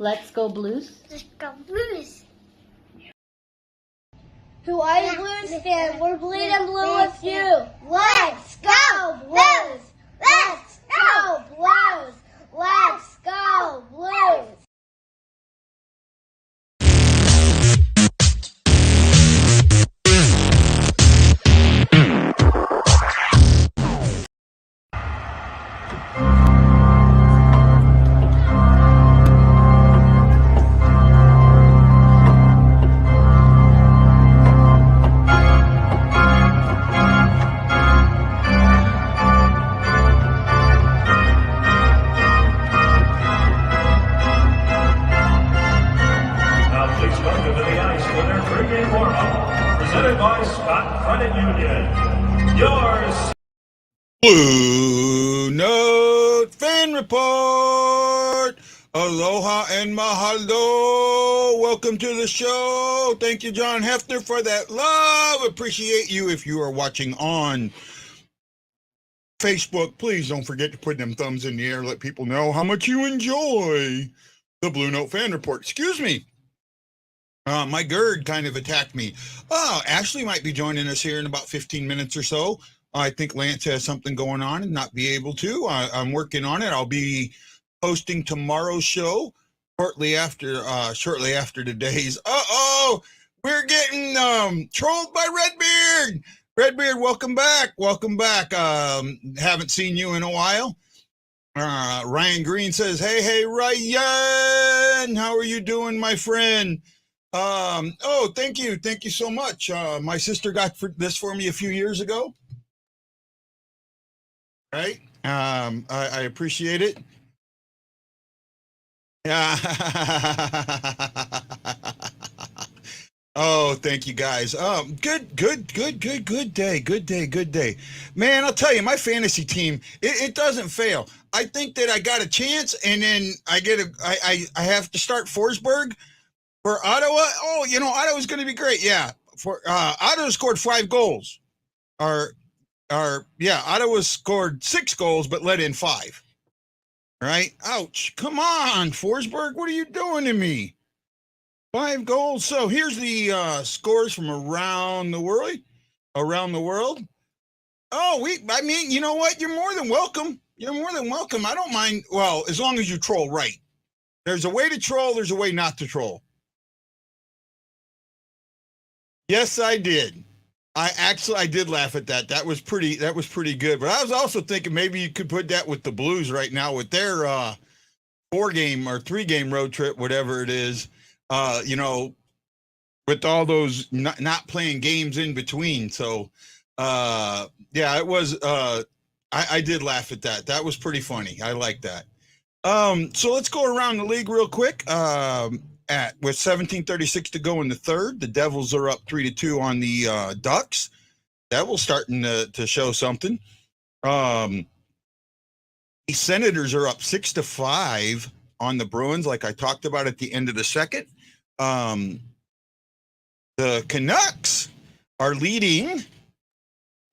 Let's go Blues. Let's go Blues. Who are you, Blues fan? We're bleeding blue with you. Let's go Blues! Let's go Blues! Let's go Blues! Blue Note Fan Report. Aloha and mahalo. Welcome to the show. Thank you, John Hefner, for that love. Appreciate you. If you are watching on Facebook, please don't forget to put them thumbs in the air. Let people know how much you enjoy the Blue Note Fan Report. Excuse me. My GERD kind of attacked me. Ashley might be joining us here in about 15 minutes or so. I think Lance has something going on and not be able to. I'm working on it. I'll be posting tomorrow's show shortly after today's. We're getting trolled by Redbeard. Redbeard, welcome back. Welcome back. Haven't seen you in a while. Ryan Green says, hey, Ryan. How are you doing, my friend? Thank you. Thank you so much. My sister got this for me a few years ago. Right. I appreciate it. Yeah. Oh, thank you guys. Good day. Man, I'll tell you, my fantasy team, it doesn't fail. I think that I got a chance, and then I have to start Forsberg for Ottawa. Oh, Ottawa's going to be great. Yeah. For Ottawa scored 5 goals. Ottawa scored 6 goals, but let in 5. Right? Ouch. Come on, Forsberg. What are you doing to me? 5 goals. So here's the scores from around the world. Oh, you know what? You're more than welcome. I don't mind. Well, as long as you troll right. There's a way to troll. There's a way not to troll. Yes, I did. I did laugh at that. That was pretty good. But I was also thinking maybe you could put that with the Blues right now with their 4-game or 3-game road trip, whatever it is. With all those not playing games in between. So, it was. I did laugh at that. That was pretty funny. I like that. So let's go around the league real quick. With 17:36 to go in the third, the Devils are up 3-2 on the Ducks. Devils starting to show something. The Senators are up 6-5 on the Bruins, like I talked about at the end of the second. The Canucks are leading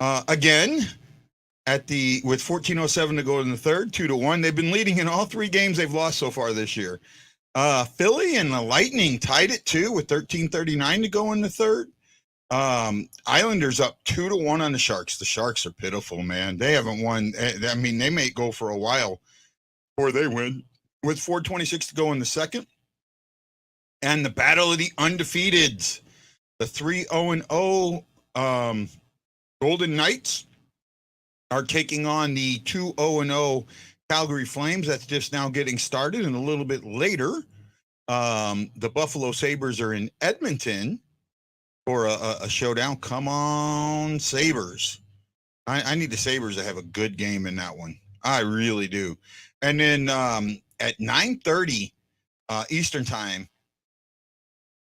again with 14:07 to go in the third, 2-1. They've been leading in all 3 games they've lost so far this year. Philly and the Lightning tied it 2 with 13:39 to go in the third. Islanders up 2-1 on the Sharks. The Sharks are pitiful, man. They haven't won. I mean, they may go for a while before they win. With 4:26 to go in the second. And the battle of the undefeateds. The 3-0 Golden Knights are taking on the 2-0 Calgary Flames. That's just now getting started, and a little bit later, the Buffalo Sabres are in Edmonton for a showdown. Come on, Sabres. I need the Sabres to have a good game in that one. I really do. And then at 9:30 Eastern Time,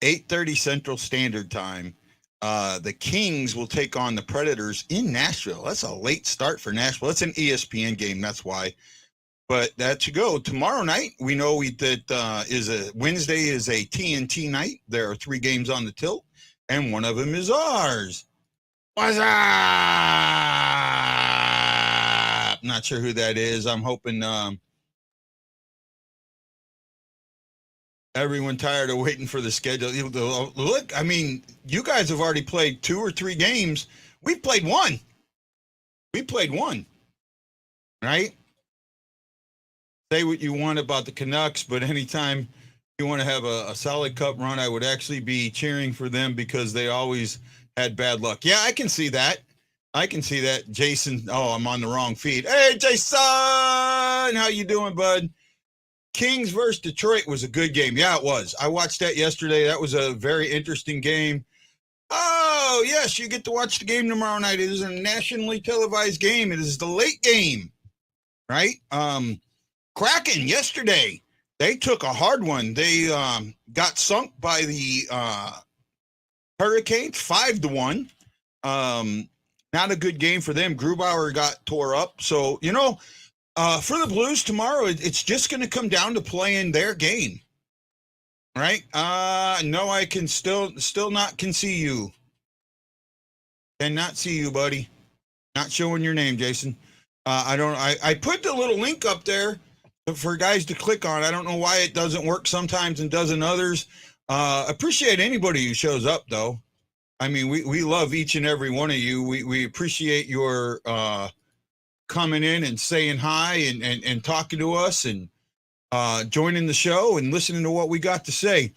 8:30 Central Standard Time, the Kings will take on the Predators in Nashville. That's a late start for Nashville. It's an ESPN game, that's why. But that should go. Tomorrow night, we know that Wednesday is a TNT night. There are 3 games on the tilt, and one of them is ours. What's up? Not sure who that is. I'm hoping Everyone tired of waiting for the schedule. Look, I mean, you guys have already played 2 or 3 games. We played one. We played one, right? Say what you want about the Canucks, but anytime you want to have a solid cup run, I would actually be cheering for them because they always had bad luck. Yeah, I can see that. I can see that. Jason, oh, I'm on the wrong feed. Hey, Jason, how you doing, bud? Kings versus Detroit was a good game. Yeah, it was. I watched that yesterday. That was a very interesting game. Oh, yes, you get to watch the game tomorrow night. It is a nationally televised game. It is the late game, right? Kraken yesterday, they took a hard one. They got sunk by the Hurricanes 5-1. Not a good game for them. Grubauer got tore up. So, for the Blues tomorrow, it's just going to come down to playing their game, right? No, I can still not can see you. Cannot see you, buddy. Not showing your name, Jason. I put the little link up there for guys to click on. I don't know why it doesn't work sometimes and doesn't others. Appreciate anybody who shows up, though. I mean, we love each and every one of you. We appreciate your coming in and saying hi and talking to us and joining the show and listening to what we got to say.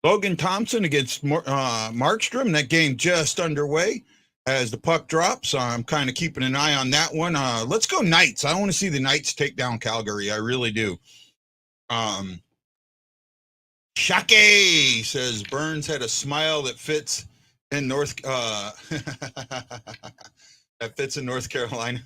Logan Thompson against Markstrom. That game just underway as the puck drops. I'm kind of keeping an eye on that one. Let's go Knights. I want to see the Knights take down Calgary. I really do. Shake says Burns had a smile that fits in North Carolina.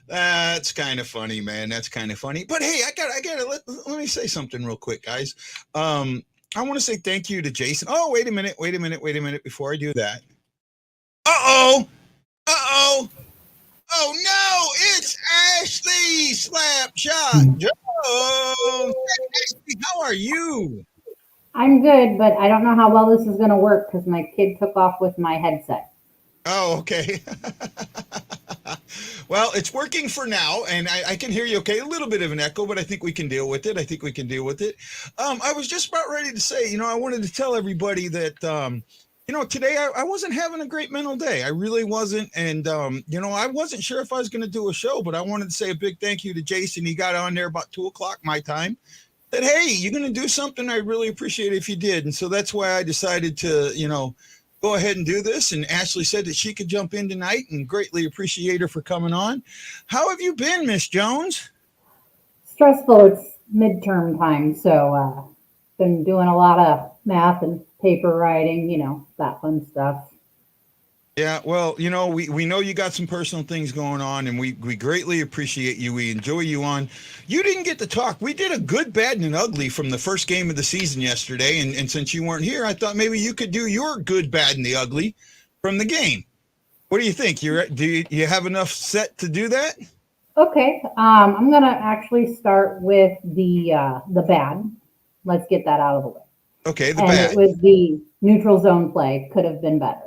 That's kind of funny, man. That's kind of funny. But hey, I gotta let me say something real quick, guys. I want to say thank you to Jason. Oh, wait a minute before I do that. Oh no, it's Ashley Slapshot Jones. Ashley, how are you? I'm good, but I don't know how well this is going to work because my kid took off with my headset. Oh, okay. Well, it's working for now, and I can hear you okay. A little bit of an echo, but I think we can deal with it. I was just about ready to say, I wanted to tell everybody that, today I wasn't having a great mental day. I really wasn't. And, I wasn't sure if I was going to do a show, but I wanted to say a big thank you to Jason. He got on there about 2:00 my time. Said, hey, you're going to do something. I'd really appreciate it if you did. And so that's why I decided to, go ahead and do this. And Ashley said that she could jump in tonight and greatly appreciate her for coming on. How have you been, Miss Jones? Stressful. It's midterm time. So been doing a lot of math and paper writing, that fun stuff. Yeah, well, we know you got some personal things going on, and we greatly appreciate you. We enjoy you on. You didn't get to talk. We did a good, bad, and an ugly from the first game of the season yesterday, and since you weren't here, I thought maybe you could do your good, bad, and the ugly from the game. What do you think? Do you have enough set to do that? Okay, I'm gonna actually start with the bad. Let's get that out of the way. Okay, the bad. It was the neutral zone play. Could have been better.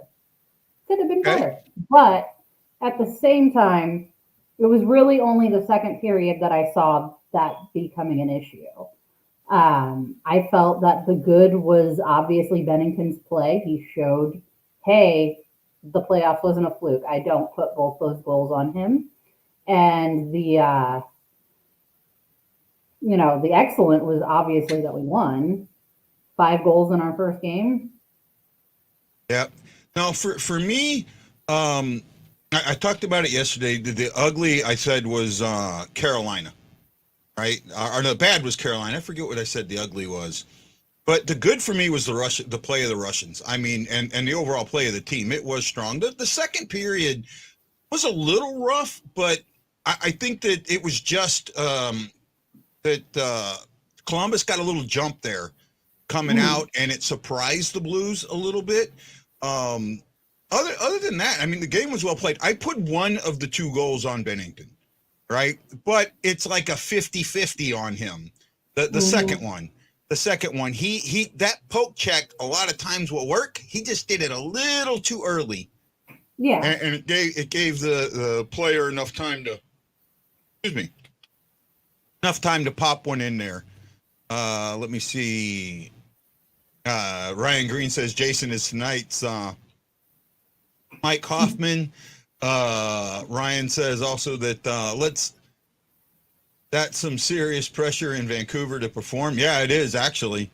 Better. But at the same time, it was really only the second period that I saw that becoming an issue. I felt that the good was obviously Bennington's play. He showed, hey, the playoffs wasn't a fluke. I don't put both those goals on him. And the excellent was obviously that we won 5 goals in our first game. Yeah. Now, for me, I talked about it yesterday. The ugly I said was Carolina, right? Or the bad was Carolina. I forget what I said the ugly was. But the good for me was the play of the Russians. I mean, and the overall play of the team. It was strong. The second period was a little rough, but I think that it was just that Columbus got a little jump there coming out, and it surprised the Blues a little bit. Other than that, I mean, the game was well played. I put one of the 2 goals on Bennington, right? But it's like a 50-50 on him. The second one. The second one, he that poke check a lot of times will work. He just did it a little too early. Yeah. And it gave the player enough time to, excuse me, enough time to pop one in there. Let me see. Ryan Green says Jason is tonight's Mike Hoffman. Ryan says also that that's some serious pressure in Vancouver to perform. Yeah, it is actually.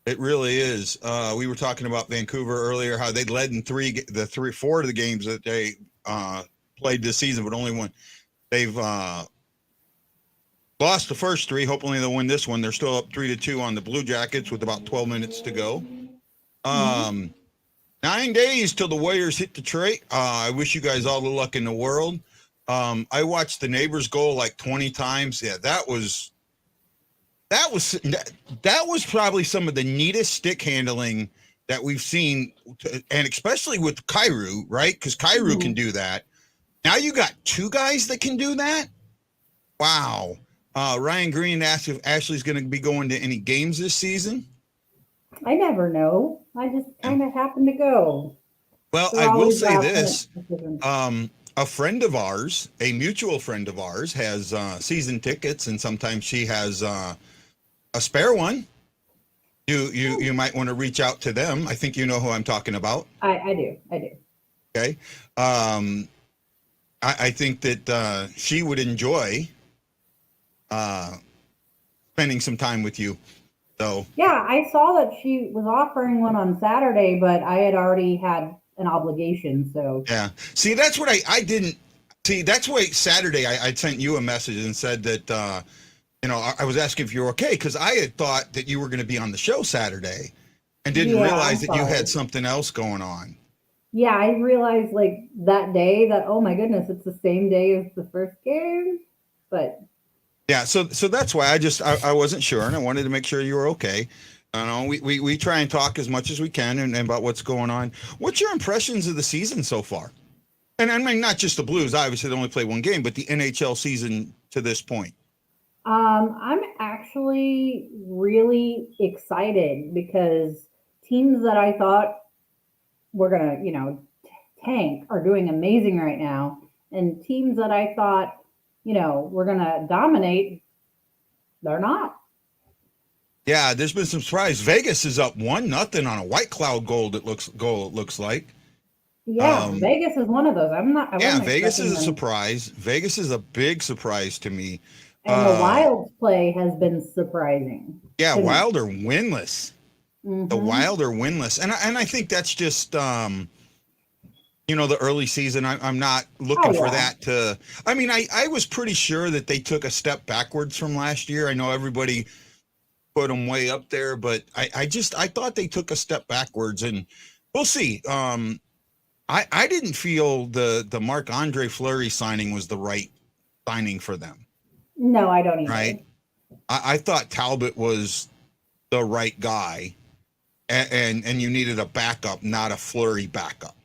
It really is. We were talking about Vancouver earlier, how they led in four of the games that they played this season, but only one. They've lost the first three. Hopefully they'll win this one. They're still up 3-2 on the Blue Jackets with about 12 minutes to go. 9 days till the Warriors hit Detroit. I wish you guys all the luck in the world. I watched the neighbors goal like 20 times. Yeah, that was probably some of the neatest stick handling that we've seen, and especially with Kyrou, right? Because Kyrou can do that. Now you got two guys that can do that. Wow. Ryan Green asked if Ashley's going to be going to any games this season. I never know. I just kind of happen to go. Well, I will say this. A friend of ours, a mutual friend of ours, has season tickets, and sometimes she has a spare one. You might want to reach out to them. I think you know who I'm talking about. I do. Okay. I think that she would enjoy spending some time with you. So yeah, I saw that she was offering one on Saturday, but I had already had an obligation. So yeah, see, that's what I didn't see. That's why Saturday I sent you a message and said that I was asking if you're okay, because I had thought that you were going to be on the show Saturday and didn't realize that you had something else going on. Yeah, I realized like that day that, oh my goodness, it's the same day as the first game. But yeah, so that's why I wasn't sure, and I wanted to make sure you were okay. We try and talk as much as we can and about what's going on. What's your impressions of the season so far? And I mean, not just the Blues, obviously they only play one game, but the NHL season to this point. I'm actually really excited because teams that I thought were going to, tank are doing amazing right now. And teams that I thought, were going to dominate, they're not. Yeah, there's been some surprise. Vegas is up 1-0 on a White Cloud goal. It looks like. Yeah, Vegas is one of those. Vegas is a surprise. Vegas is a big surprise to me. And the Wild's play has been surprising. Yeah, Wild are winless. The Wild are winless, and I think that's just the early season. I'm not looking for that to. I mean, I was pretty sure that they took a step backwards from last year. I know everybody put them way up there, but I thought they took a step backwards, and we'll see. I didn't feel the Marc-Andre Fleury signing was the right signing for them. No, I don't either. Right. I thought Talbot was the right guy, and you needed a backup, not a Fleury backup.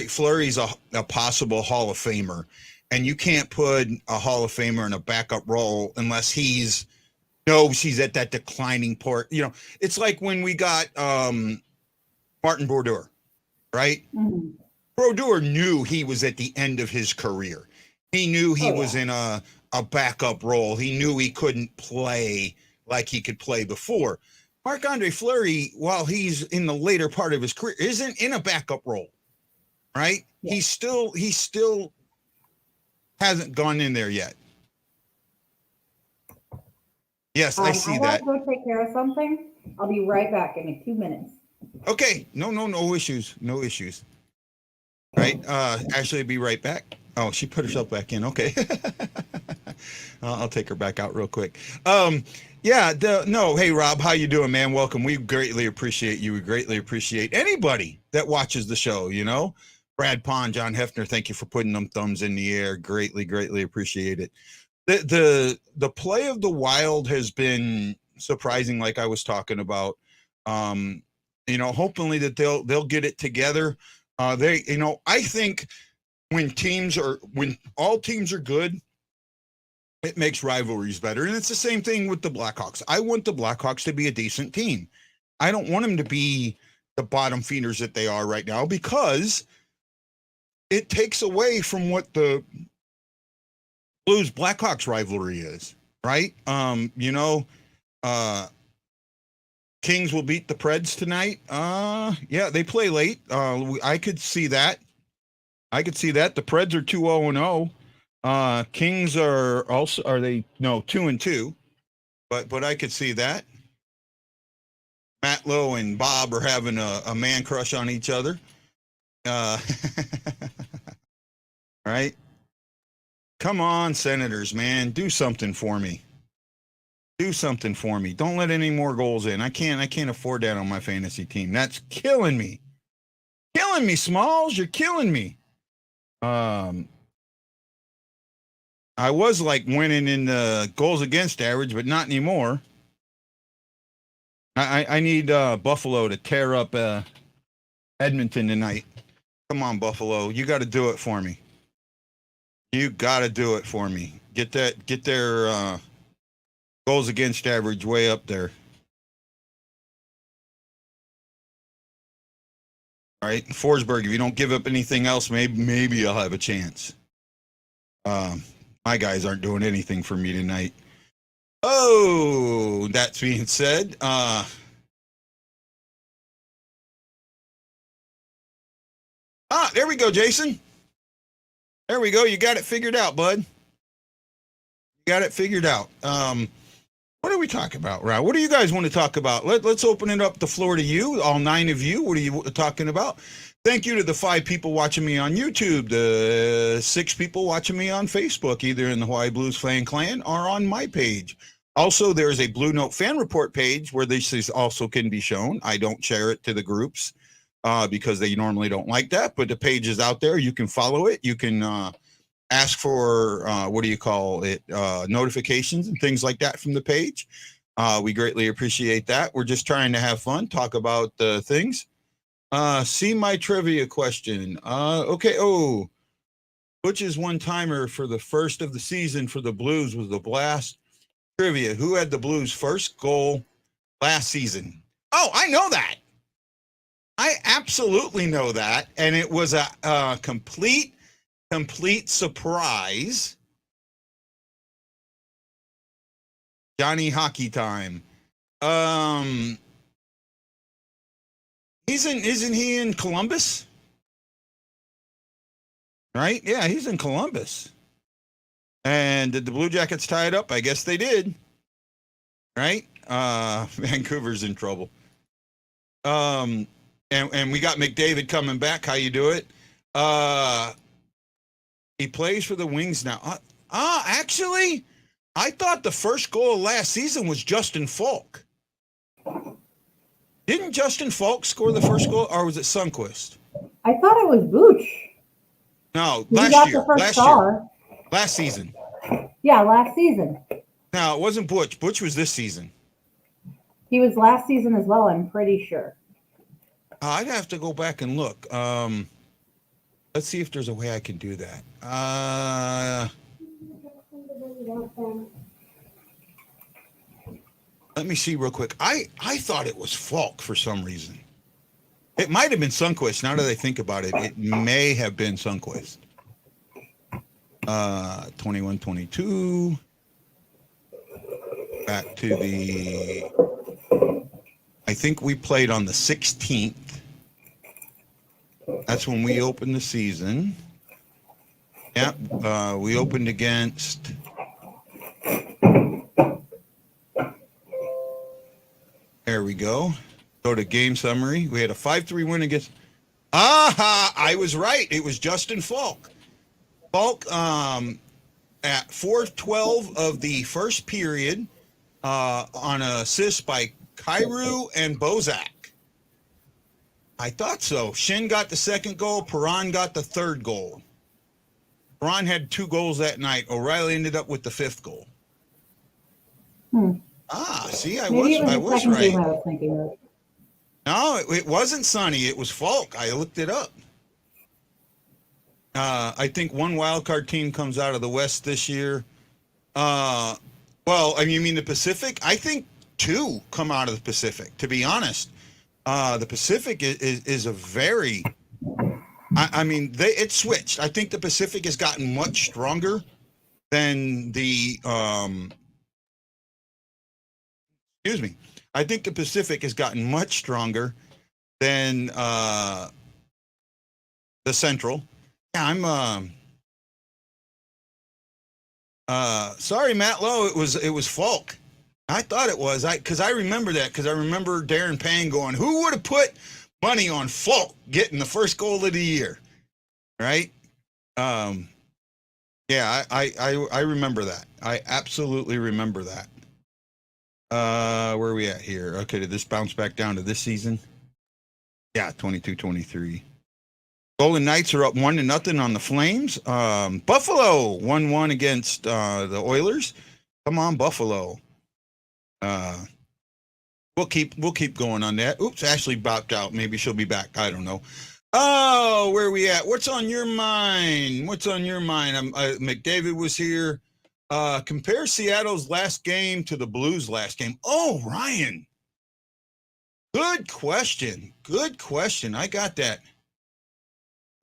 Fleury's a possible Hall of Famer, and you can't put a Hall of Famer in a backup role unless he knows he's at that declining part. It's like when we got Martin Brodeur, right? Mm-hmm. Brodeur knew he was at the end of his career. He knew he was in a backup role. He knew he couldn't play like he could play before. Marc-Andre Fleury, while he's in the later part of his career, isn't in a backup role, right? Yeah. He still hasn't gone in there yet. Yes, I see that. I want to go take care of something. I'll be right back in 2 minutes. Okay. No issues. No issues. Right. Ashley will be right back. Oh, she put herself back in. Okay. I'll take her back out real quick. Hey, Rob, how you doing, man? Welcome. We greatly appreciate you. We greatly appreciate anybody that watches the show, Brad Pond, John Hefner, thank you for putting them thumbs in the air. Greatly, greatly appreciate it. The play of the Wild has been surprising, like I was talking about. Hopefully that they'll get it together. I think when all teams are good, it makes rivalries better. And it's the same thing with the Blackhawks. I want the Blackhawks to be a decent team. I don't want them to be the bottom feeders that they are right now, because it takes away from what the Blues Blackhawks rivalry is, right? Kings will beat the Preds tonight. Yeah, they play late. I could see that. The Preds are 2-0-0. Kings are they 2-2. But I could see that. Matt Lowe and Bob are having a man crush on each other. Right? Come on, Senators, man. Do something for me. Don't let any more goals in. I can't afford that on my fantasy team. That's killing me. Smalls. You're killing me. I was like winning in the goals against average, but not anymore. I need Buffalo to tear up Edmonton tonight. Come on, Buffalo. You got to do it for me. Get their goals against average way up there. All right, Forsberg, if you don't give up anything else, maybe I'll have a chance. My guys aren't doing anything for me tonight. Oh, that being said, there we go, Jason. There we go. You got it figured out, bud. What are we talking about, Ryan? What do you guys want to talk about? Let's open it up the floor to you, all 9 of you. What are you talking about? Thank you to the 5 people watching me on YouTube, the 6 people watching me on Facebook, either in the Hawaii Blues Fan Clan or on my page. Also, there's a Blue Note Fan Report page where this is also can be shown. I don't share it to the groups because they normally don't like that, but the page is out there. You can follow it. You can ask for, notifications and things like that from the page. We greatly appreciate that. We're just trying to have fun, talk about things. See my trivia question. Okay. Oh, Butch's one-timer for the first of the season for the Blues was the Blast. Trivia. Who had the Blues' first goal last season? Oh, I know that. I absolutely know that. And it was a complete surprise. Johnny Hockey Time. Isn't he in Columbus? Right? Yeah, he's in Columbus. And did the Blue Jackets tie it up? I guess they did. Right? Vancouver's in trouble. And we got McDavid coming back. How you do it? He plays for the Wings now. Actually, I thought the first goal last season was Justin Falk. Didn't Justin Falk score the first goal, or was it Sundqvist? I thought it was Booch. No, last season. Yeah, last season. No, it wasn't Butch. Butch was this season. He was last season as well, I'm pretty sure. I'd have to go back and look. Let's see if there's a way I can do that. Let me see real quick. I thought it was Falk for some reason. It might have been Sundqvist. Now that I think about it, it may have been Sundqvist. 21-22. Back to I think we played on the 16th. That's when we opened the season. Yep. We opened against. There we go. Go to game summary. We had a 5-3 win against. I was right. It was Justin Falk. Falk at 4:12 of the first period on an assist by Kyrou and Bozak. I thought so. Shin got the second goal. Perron got the third goal. Perron had 2 goals that night. O'Reilly ended up with the 5th goal. See, I was right. I was thinking of. No, it wasn't Sonny. It was Falk. I looked it up. I think one wild card team comes out of the West this year. Well, you mean the Pacific? I think 2 come out of the Pacific, to be honest. The Pacific is a very, it switched. I think the Pacific has gotten much stronger than the excuse me. I think the Pacific has gotten much stronger than the Central. Yeah, I'm sorry, Matt Lowe. It was Falk. I thought it was because I remember that because I remember Darren Payne going, "Who would have put money on Falk getting the first goal of the year?" Right? Yeah, I remember that. I absolutely remember that. Where are we at here? Okay, did this bounce back down to this season? Yeah, 22-23. Golden Knights are up 1-0 on the Flames. Buffalo 1-1 against the Oilers. Come on, Buffalo. We'll keep going on that. Oops, Ashley bopped out. Maybe she'll be back. I don't know. Oh, where are we at? What's on your mind? What's on your mind? McDavid was here. Compare Seattle's last game to the Blues' last game. Oh, Ryan. Good question. Good question. I got that.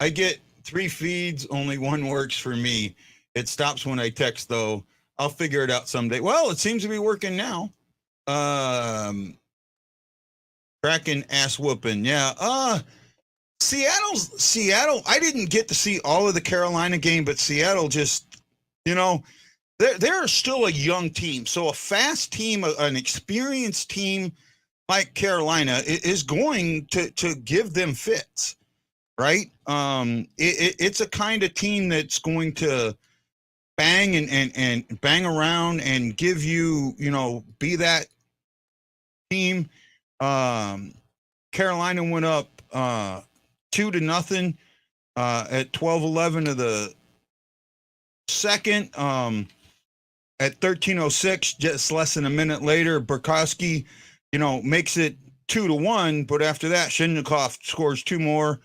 I get 3 feeds. Only one works for me. It stops when I text, though. I'll figure it out someday. Well, it seems to be working now. Kraken ass whooping. Yeah. Seattle. I didn't get to see all of the Carolina game, but Seattle just, they're still a young team. So a fast team, an experienced team like Carolina is going to give them fits, right? It's a kind of team that's going to bang and bang around and give you, be that team. Carolina went up 2-0 at 12:11 of the second. At 13:06, just less than a minute later, Burkowski, makes it 2-1. But after that, Shinnikov scores 2 more,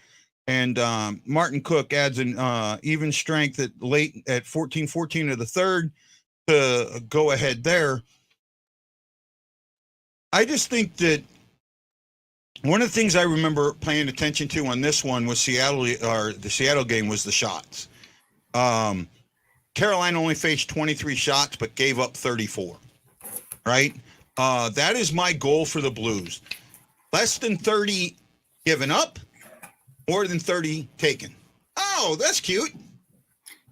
and Martin Cook adds an even strength at 14:14 of the third to go ahead there. I just think that one of the things I remember paying attention to on this one was the Seattle game was the shots. Carolina only faced 23 shots, but gave up 34, right? That is my goal for the Blues. Less than 30 given up, more than 30 taken. Oh, that's cute.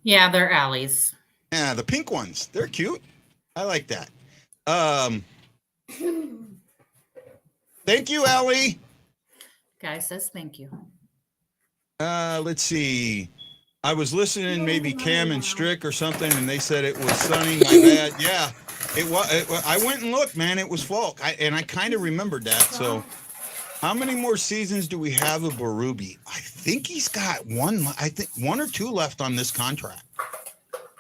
Yeah, they're alleys. Yeah, the pink ones. They're cute. I like that. Thank you, Allie. Guy says thank you. Let's see. I was listening, maybe Cam and Strick or something, and they said it was sunny. My bad. Yeah, it was. I went and looked, man. It was Falk, and I kind of remembered that. So, how many more seasons do we have of Berube? I think he's got one. I think 1 or 2 left on this contract.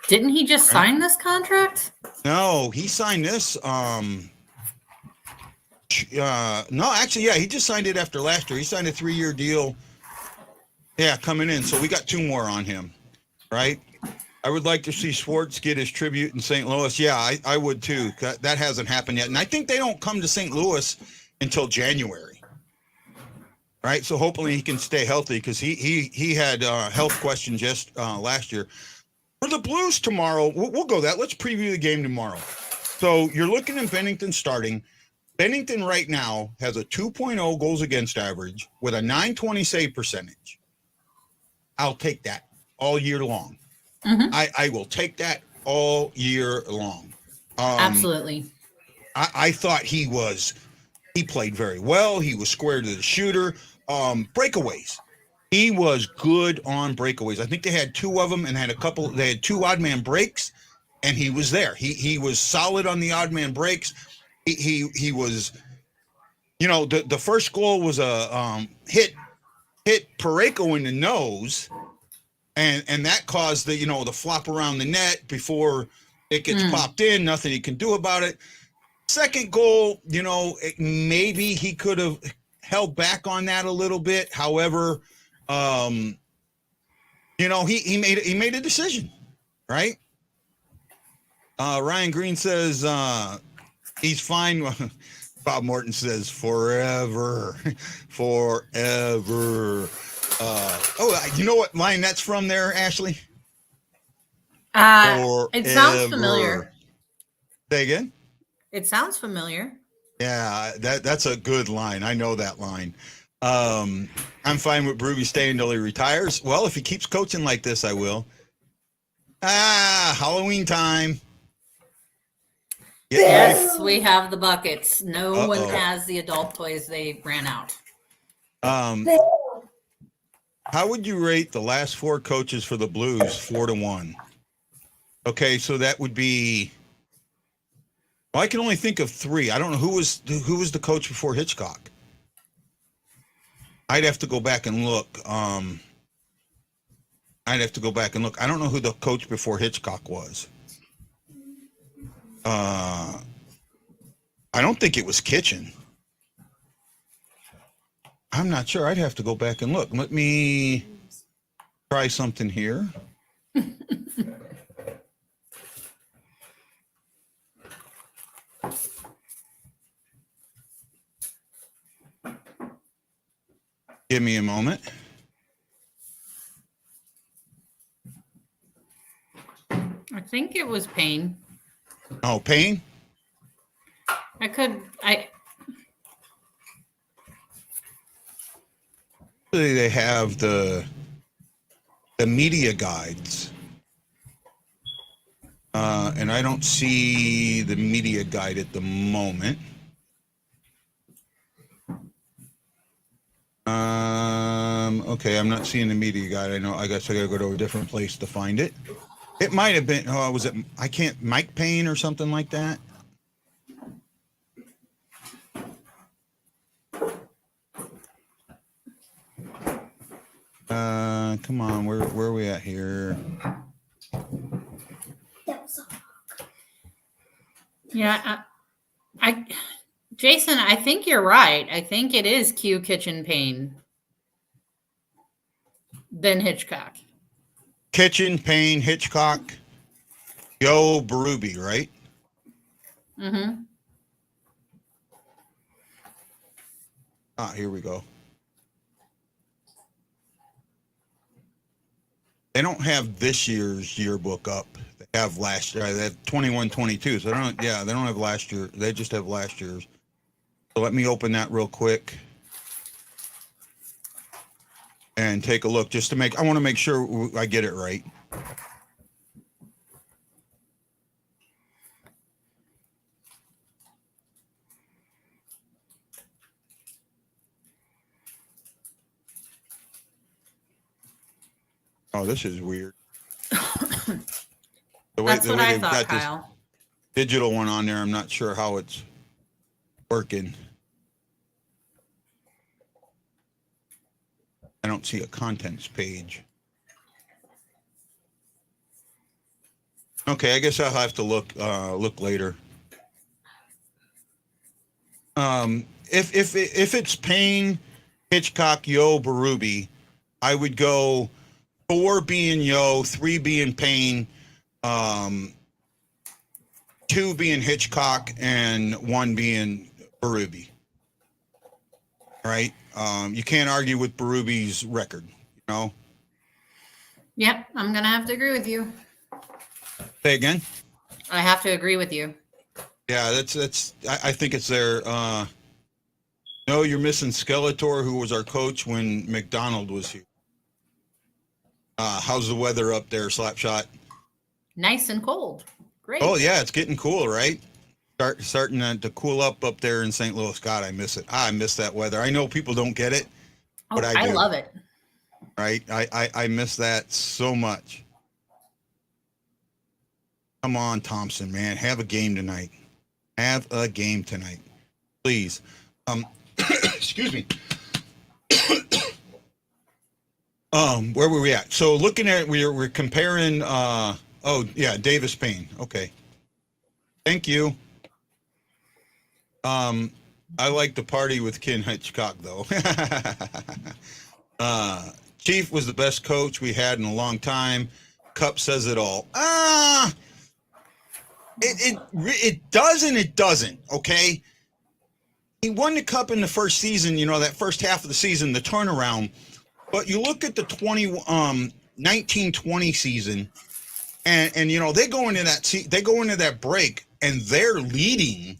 Didn't he just sign this contract? No, he signed this. No, actually, yeah, he just signed it after last year. He signed a 3-year deal. Yeah, coming in. So we got 2 more on him, right? I would like to see Schwartz get his tribute in St. Louis. Yeah, I would too. That hasn't happened yet. And I think they don't come to St. Louis until January, right? So hopefully he can stay healthy because he had health questions just last year. For the Blues tomorrow, we'll go that. Let's preview the game tomorrow. So you're looking at Bennington starting. Bennington right now has a 2.0 goals against average with a .920 save percentage. I'll take that all year long. Mm-hmm. I will take that all year long. Absolutely. I thought he played very well. He was square to the shooter. Breakaways. He was good on breakaways. I think they had 2 of them and they had 2 odd man breaks, and he was there. He was solid on the odd man breaks. He was, the first goal was a hit Parayko in the nose, and that caused the the flop around the net before it gets popped in. Nothing he can do about it. Second goal, maybe he could have held back on that a little bit. However, he made a decision, right? Ryan Green says he's fine. Bob Morton says forever. You know what line that's from there, Ashley? It sounds familiar. Say again? It sounds familiar. Yeah, that's a good line. I know that line. I'm fine with Berube staying until he retires. Well, if he keeps coaching like this, I will. Halloween time. Yes, we have the buckets. No one Uh-oh. has the adult toys. They ran out. How would you rate the last 4 coaches for the Blues 4-1? Okay, so that would be. Well, I can only think of 3. I don't know who was the coach before Hitchcock. I'd have to go back and look. I don't know who the coach before Hitchcock was. I don't think it was Kitchen. I'm not sure. I'd have to go back and look. Let me try something here. Give me a moment. I think it was Payne. Oh, Payne? They have the media guides. And I don't see the media guide at the moment. Okay, I'm not seeing the media guide. I guess I gotta go to a different place to find it. It might have been, was it, Mike Payne or something like that? Come on, where are we at here? Yeah, Jason, I think you're right. I think it is Q Kitchen Payne. Then Hitchcock. Kitchen, Payne, Hitchcock, Joe Berube, right? Mm-hmm. Here we go. They don't have this year's yearbook up. They have last year. They have 21-22. So they don't have last year. They just have last year's. So let me open that real quick and take a look just to I want to make sure I get it right. Oh, this is weird. That's what I thought, Kyle. This digital one on there, I'm not sure how it's working. I don't see a contents page. Okay, I guess I'll have to look later. If it's Payne, Hitchcock, Yo, Berube, I would go 4 being Yo, 3 being Payne, 2 being Hitchcock, and 1 being Berube. Right? You can't argue with Berube's record, you know? Yep, I'm going to have to agree with you. Say again? I have to agree with you. Yeah, I think it's there. No, you're missing Skeletor, who was our coach when McDonald was here. How's the weather up there, Slapshot? Nice and cold. Great. Oh, yeah, it's getting cool, right? Starting to cool up there in St. Louis. God, I miss it. I miss that weather. I know people don't get it, but I do. I love it. Right? I miss that so much. Come on, Thompson, man. Have a game tonight. Have a game tonight. Please. Excuse me. Where were we at? So looking at we're comparing Davis Payne. Okay. Thank you. I like the party with Ken Hitchcock though. Chief was the best coach we had in a long time. Cup says it all. It does and it doesn't, okay? He won the cup in the first season, that first half of the season, the turnaround. But you look at the 19-20 season, And you know, they go into that break and they're leading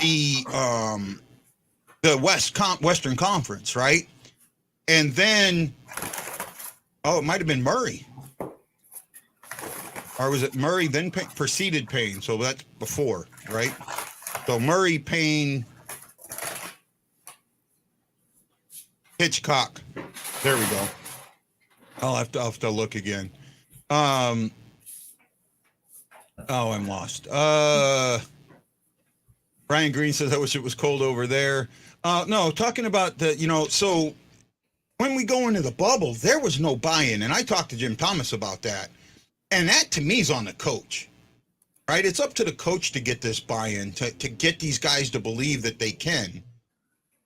the Western Conference, right? And then it might have been Murray. Or was it Murray then preceded Payne? So that's before, right? So Murray, Payne, Hitchcock. There we go. I'll have to look again. I'm lost. Brian Green says, I wish it was cold over there. No, talking about so when we go into the bubble, there was no buy-in. And I talked to Jim Thomas about that. And that to me is on the coach, right? It's up to the coach to get this buy-in, to get these guys to believe that they can.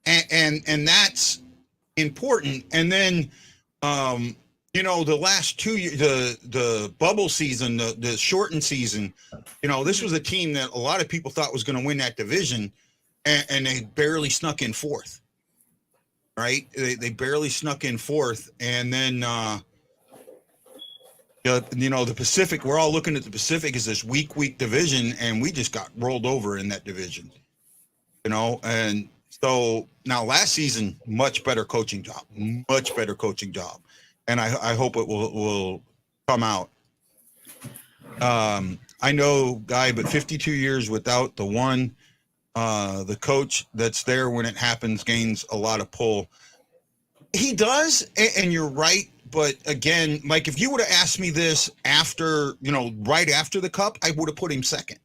And that's important. And then, the last 2 years, the bubble season, the shortened season, this was a team that a lot of people thought was going to win that division, and they barely snuck in fourth, right? They barely snuck in fourth. And then, the Pacific, we're all looking at the Pacific as this weak division, and we just got rolled over in that division, and so now last season, much better coaching job. And I hope it will come out. I know, Guy, but 52 years without the one, the coach that's there when it happens gains a lot of pull. He does, and you're right. But again, Mike, if you would have asked me this after, right after the Cup, I would have put him second.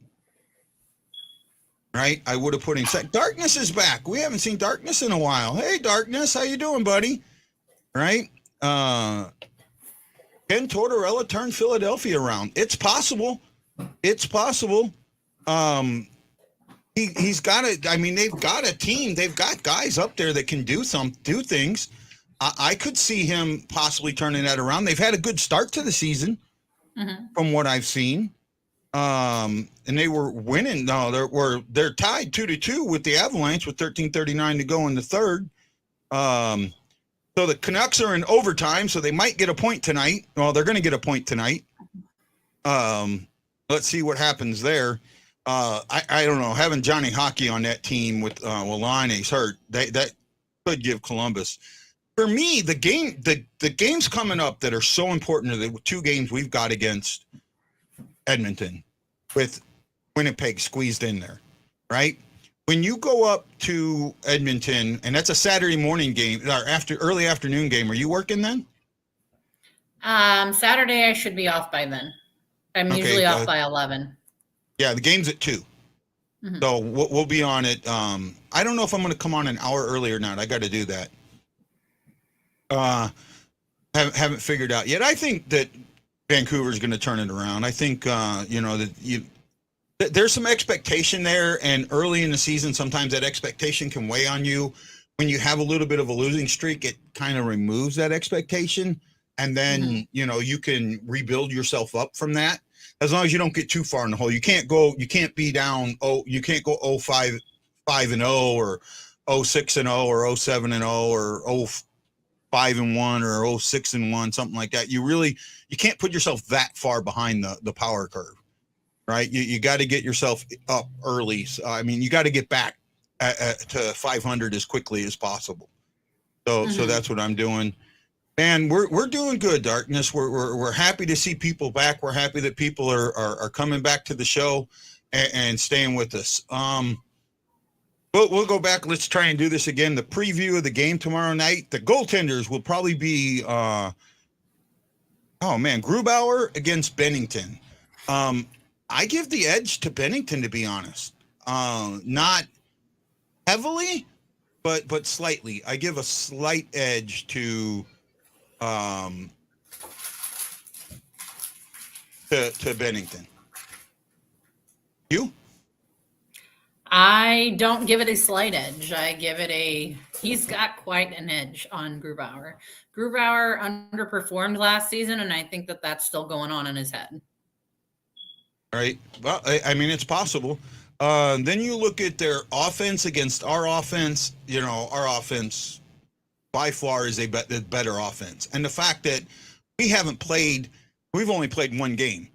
Right? I would have put him second. Darkness is back. We haven't seen Darkness in a while. Hey, Darkness, how you doing, buddy? Right? Ken Tortorella turned Philadelphia around. It's possible. He's got it. I mean, they've got a team. They've got guys up there that can do things. I could see him possibly turning that around. They've had a good start to the season, from what I've seen. And they were winning. No, they're tied 2-2 with the Avalanche with 13:39 to go in the third. So the Canucks are in overtime, so they might get a point tonight. Well, they're going to get a point tonight. Let's see what happens there. I don't know. Having Johnny Hockey on that team with Laine's hurt, that could give Columbus. For me, the games coming up that are so important are the two games we've got against Edmonton, with Winnipeg squeezed in there, right? When you go up to Edmonton, and that's a Saturday morning game, or early afternoon game, are you working then? Saturday I should be off by then. I'm usually off by 11. Yeah, the game's at 2. So we'll be on it. I don't know if I'm going to come on an hour early or not. I got to do that. Haven't figured out yet. I think that Vancouver's going to turn it around. I think there's some expectation there, and early in the season, sometimes that expectation can weigh on you. When you have a little bit of a losing streak, it kind of removes that expectation, and then you can rebuild yourself up from that. As long as you don't get too far in the hole, you can't be down. You can't go 5-0 or 6-0 or 7-0 or 5-1 or 6-1, something like that. You can't put yourself that far behind the power curve, right? You got to get yourself up early. So, you got to get back to 500 as quickly as possible. So that's what I'm doing. And we're doing good, Darkness. We're happy to see people back. We're happy that people are coming back to the show and staying with us. We'll go back. Let's try and do this again. The preview of the game tomorrow night. The goaltenders will probably be, Grubauer against Bennington. I give the edge to Bennington, to be honest. Not heavily, but slightly. I give a slight edge to Bennington. You? I don't give it a slight edge. I give it he's got quite an edge on Grubauer. Grubauer underperformed last season, and I think that that's still going on in his head. All right. Well, it's possible. Then you look at their offense against our offense. Our offense by far is a better offense. And the fact that we haven't played we've only played one game.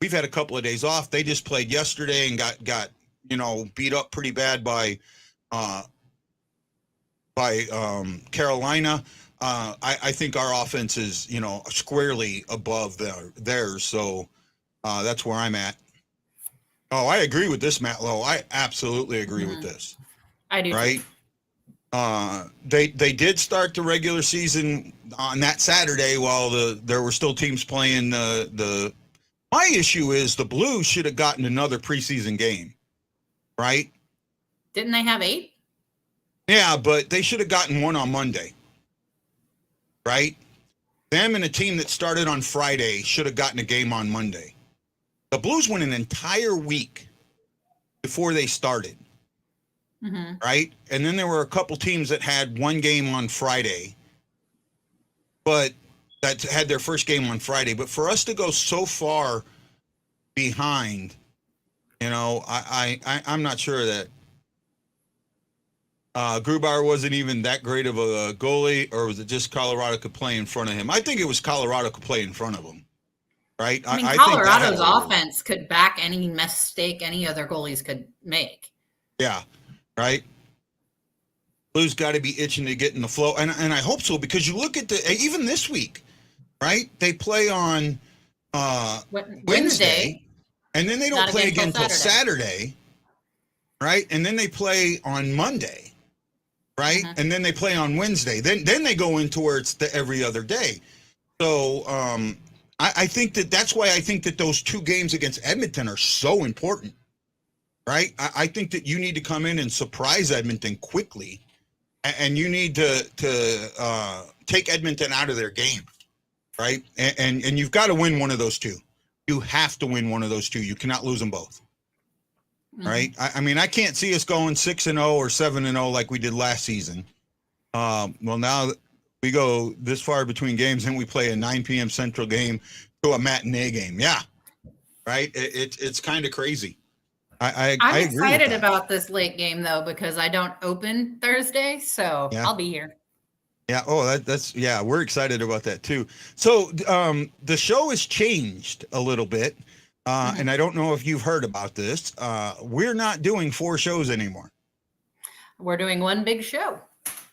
We've had a couple of days off. They just played yesterday and got beat up pretty bad by Carolina. I think our offense is, squarely above theirs. So that's where I'm at. Oh, I agree with this, Matt Lowe. I absolutely agree with this. I do. Right? They did start the regular season on that Saturday while there were still teams playing the. My issue is the Blues should have gotten another preseason game, right? Didn't they have 8? Yeah, but they should have gotten one on Monday, right? Them and a team that started on Friday should have gotten a game on Monday. The Blues went an entire week before they started, right? And then there were a couple teams that had one game on Friday, but that had their first game on Friday. But for us to go so far behind, I'm not sure that Grubauer wasn't even that great of a goalie, or was it just Colorado could play in front of him? I think it was Colorado could play in front of him, right? I mean, I think Colorado's offense could back any mistake any other goalies could make. Yeah, right? Blues got to be itching to get in the flow, and I hope so, because you look at even this week, right? They play on Wednesday, and then they don't play again until Saturday, right? And then they play on Monday, right? And then they play on Wednesday. Then they go into where it's the every other day. So I think that's why I think that those 2 games against Edmonton are so important, right? I think that you need to come in and surprise Edmonton quickly, and you need to take Edmonton out of their game, right? And you've got to win one of those 2. You have to win one of those 2. You cannot lose them both. Right? I mean, I can't see us going 6-0 or 7-0 like we did last season. Well, now we go this far between games, and we play a 9 p.m. Central game to a matinee game. Yeah, right. It's kind of crazy. I'm excited about this late game though, because I don't open Thursday, so I'll be here. Yeah. Oh, that's we're excited about that too. So the show has changed a little bit. And I don't know if you've heard about this. We're not doing 4 shows anymore. We're doing one big show.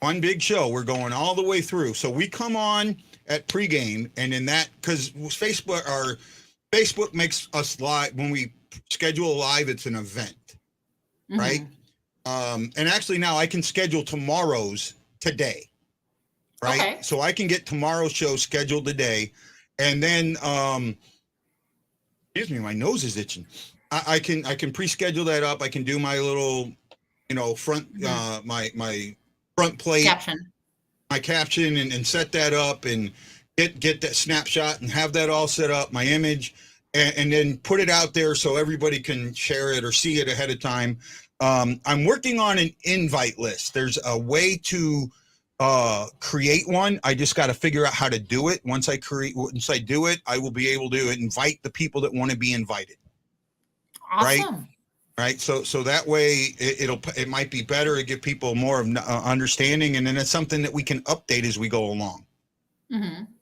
One big show. We're going all the way through. So we come on at pregame, and in that, because Facebook makes us live when we schedule live. It's an event, right? And actually now I can schedule tomorrow's today, right? Okay. So I can get tomorrow's show scheduled today, and then excuse me, my nose is itching. I can pre-schedule that up. I can do my little, front, my front plate, my caption, and set that up, and get that snapshot and have that all set up, my image, and then put it out there so everybody can share it or see it ahead of time. I'm working on an invite list. There's a way to create one. I just got to figure out how to do it. Once I do it, I will be able to invite the people that want to be invited. Awesome. Right. So that way it might be better to give people more of understanding. And then it's something that we can update as we go along.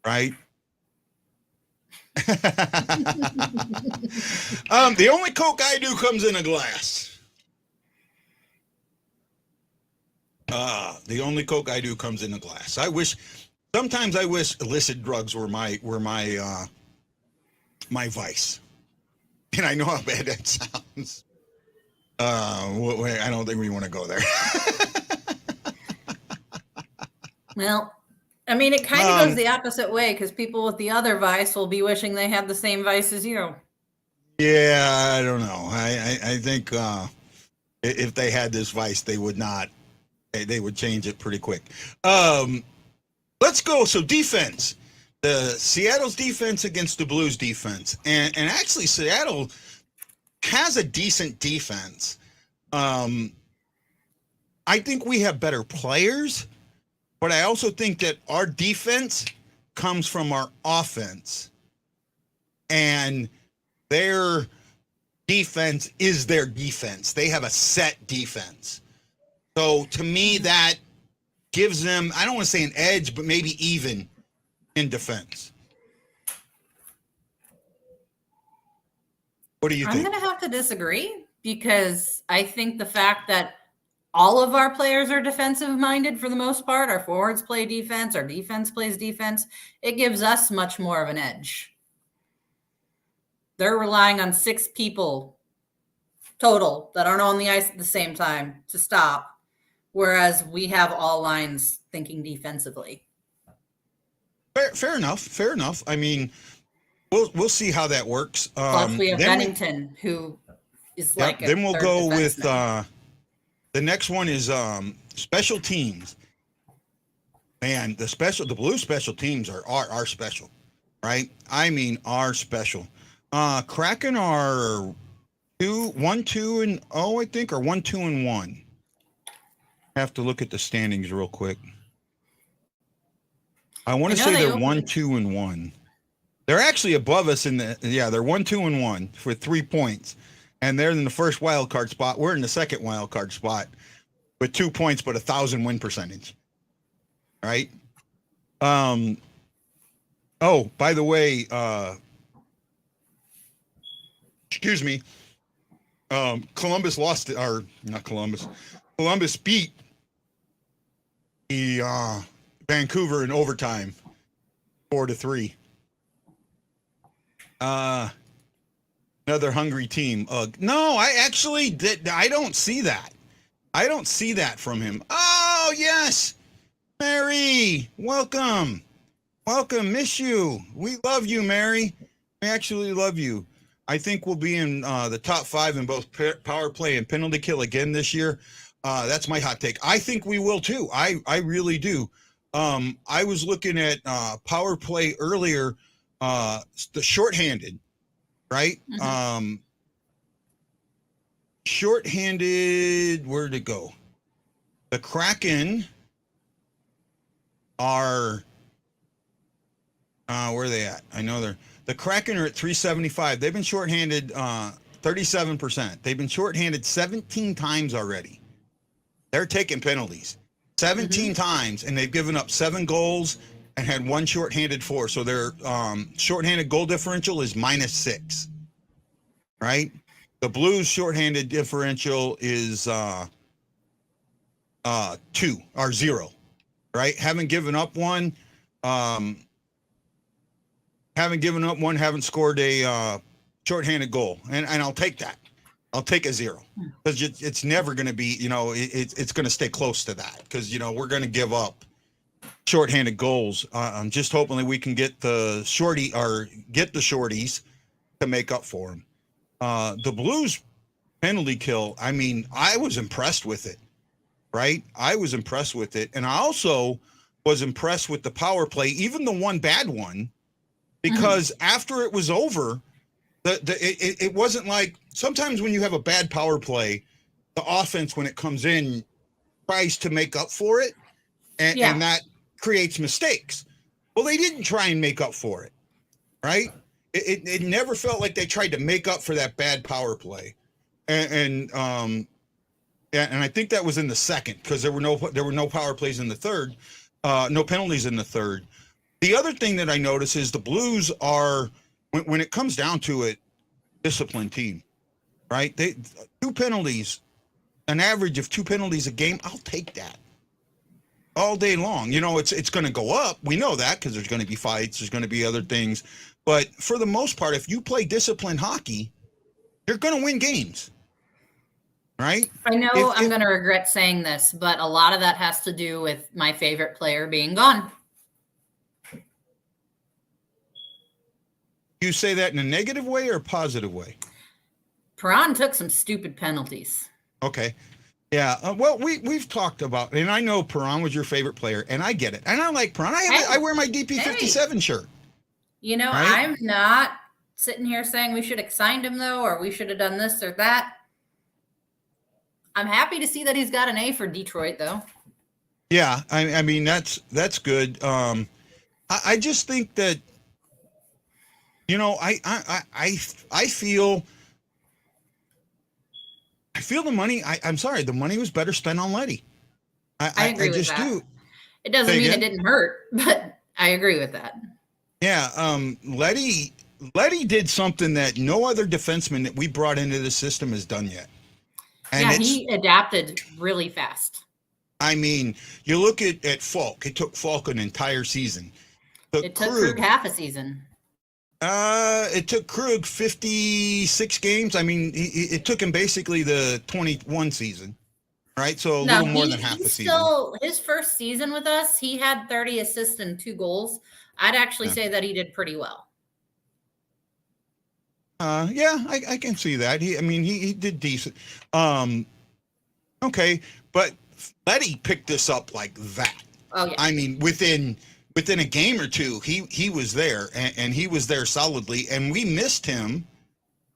Right. The only Coke I do comes in a glass. The only Coke I do comes in a glass. Sometimes I wish illicit drugs were my vice. And I know how bad that sounds. I don't think we want to go there. Well, I mean, it kind of goes the opposite way, because people with the other vice will be wishing they had the same vice as you. Yeah, I don't know. I think if they had this vice, they would not. They would change it pretty quick. Let's go. So defense, the Seattle's defense against the Blues defense, and actually Seattle has a decent defense. I think we have better players, but I also think that our defense comes from our offense, and their defense is their defense. They have a set defense. So to me, that gives them, I don't want to say an edge, but maybe even in defense. What do you I'm think? going to have to disagree because I think the fact that all of our players are defensive minded for the most part, our forwards play defense, our defense plays defense, it gives us much more of an edge. They're relying on 6 people total that aren't on the ice at the same time to stop, whereas we have all lines thinking defensively. Fair enough. Fair enough. I mean, we'll see how that works. Plus, we have then Bennington, who is Yep, like a then we'll third go with defenseman. the next one is special teams. Man, the blue special teams are special, right? I mean, are special. Kraken are 1-2-0, I think, or 1-2-1. Have to look at the standings real quick. I want to say they're 1-2-1. They're actually above us they're 1-2-1 for 3 points. And they're in the first wild card spot. We're in the second wild card spot with 2 points, but 1,000 win percentage. Right? Oh, by the way, excuse me. Columbus lost, or not Columbus. Columbus beat the Vancouver in overtime, 4-3. Another hungry team. No, I actually did. I don't see that. I don't see that from him. Oh, yes. Mary, welcome. Welcome. Miss you. We love you, Mary. We actually love you. I think we'll be in the top 5 in both power play and penalty kill again this year. That's my hot take. I think we will too. I really do. I was looking at power play earlier, the shorthanded, right? Mm-hmm. Shorthanded, where'd it go? The Kraken are, where are they at? I know the Kraken are at 375. They've been shorthanded 37%. They've been shorthanded 17 times already. They're taking penalties 17 times, and they've given up 7 goals and had 1 shorthanded for. So their shorthanded goal differential is -6, right? The Blues shorthanded differential is 2 or 0, right? Haven't given up one. Haven't scored a shorthanded goal, and I'll take that. I'll take a 0 because it's never going to be, it's going to stay close to that because, we're going to give up shorthanded goals. I'm just hoping that we can get the shorties to make up for them. The Blues penalty kill, I mean, I was impressed with it, right? I was impressed with it. And I also was impressed with the power play, even the one bad one, because after it was over, it wasn't like sometimes when you have a bad power play, the offense, when it comes in, tries to make up for it, and that creates mistakes. Well, they didn't try and make up for it, right? It never felt like they tried to make up for that bad power play, and I think that was in the second because there were no power plays in the third, no penalties in the third. The other thing that I notice is the Blues are, when it comes down to it, disciplined team, right? They 2 penalties, an average of 2 penalties a game. I'll take that all day long. It's going to go up. We know that because there's going to be fights. There's going to be other things. But for the most part, if you play disciplined hockey, you're going to win games, right? I know I'm going to regret saying this, but a lot of that has to do with my favorite player being gone. You say that in a negative way or a positive way? Perron took some stupid penalties. Okay. Yeah. Well, we've talked about, and I know Perron was your favorite player, and I get it. And I like Perron. I wear my DP57 shirt. Right? I'm not sitting here saying we should have signed him, though, or we should have done this or that. I'm happy to see that he's got an A for Detroit, though. Yeah. I mean, that's good. I just think that, I feel the money. I'm sorry, the money was better spent on Letty. I agree with that. Do. It doesn't mean it didn't hurt, but I agree with that. Yeah, Letty Letty did something that no other defenseman that we brought into the system has done yet. And yeah, he adapted really fast. I mean, you look at Falk. It took Falk an entire season. It took Krug half a season. It took Krug 56 games. I mean, it took him basically the 21 season, right? So a little more than half a season. His first season with us, he had 30 assists and 2 goals. I'd actually say that he did pretty well. Yeah, I can see that. He did decent. Okay, but Letty picked this up like that. Oh yeah. I mean, within a game or two, he was there, and he was there solidly, and we missed him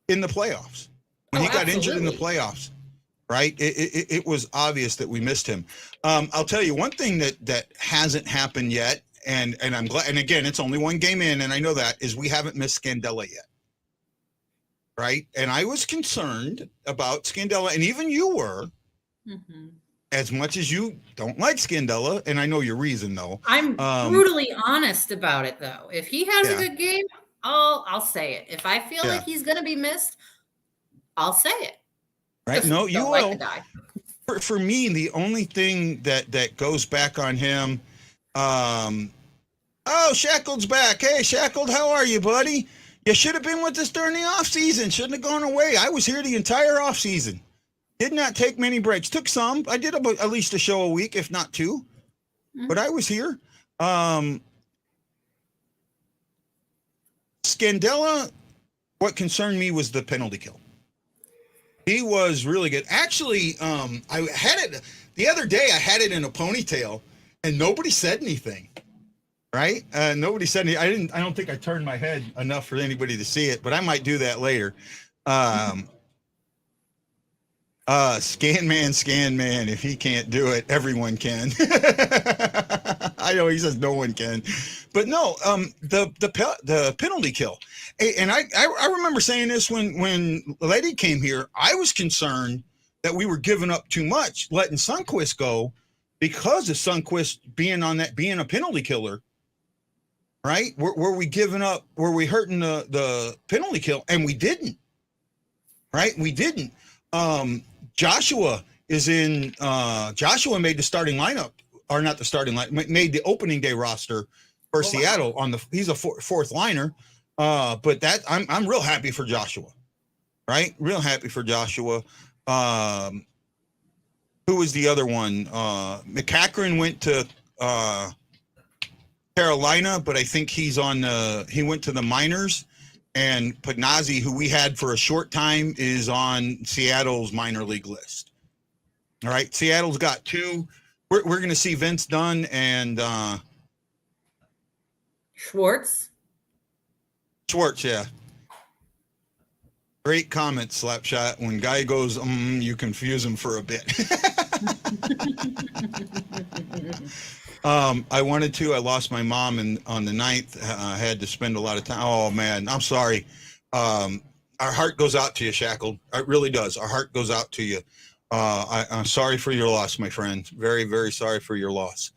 in the playoffs when he got injured in the playoffs. Right? It was obvious that we missed him. I'll tell you one thing that hasn't happened yet, and I'm glad. And again, it's only one game in, and I know that is we haven't missed Scandella yet. Right? And I was concerned about Scandella, and even you were. Mm-hmm. As much as you don't like Scandella, and I know your reason though. I'm brutally honest about it though. If he has a good game, I'll say it. If I feel like he's gonna be missed, I'll say it. Right? Just no, you like will. the guy. For me, the only thing that goes back on him, Shackled's back. Hey, Shackled, how are you, buddy? You should have been with us during the off season. Shouldn't have gone away. I was here the entire off season. Did not take many breaks. Took some. I did about at least a show a week, if not 2. Mm-hmm. But I was here. Scandella, what concerned me was the penalty kill. He was really good. Actually, I had it the other day. I had it in a ponytail, and nobody said anything. Right? Nobody said anything. I don't think I turned my head enough for anybody to see it, but I might do that later. Scan man, if he can't do it, everyone can. I know he says no one can, but no, the penalty kill. And I remember saying this when Letty came here, I was concerned that we were giving up too much, letting Sundqvist go because of Sundqvist being a penalty killer. Right? Were we giving up? Were we hurting the penalty kill? And we didn't. Right? We didn't. Joshua is in. Joshua made the starting lineup, or not the starting line. Made the opening day roster for Seattle. He's a fourth liner. But that I'm real happy for Joshua. Right? Real happy for Joshua. Who was the other one? McCackron went to Carolina, but I think he went to the minors, and Pagnazi, who we had for a short time, is on Seattle's minor league list. All right. Seattle's got 2. We're going to see Vince Dunn and Schwartz. Yeah. Great comment, Slapshot. When guy goes, you confuse him for a bit. I lost my mom on the 9th. I had to spend a lot of time. Oh man, I'm sorry. Our heart goes out to you, Shackled. It really does. Our heart goes out to you. I'm sorry for your loss, my friend. Very, very sorry for your loss.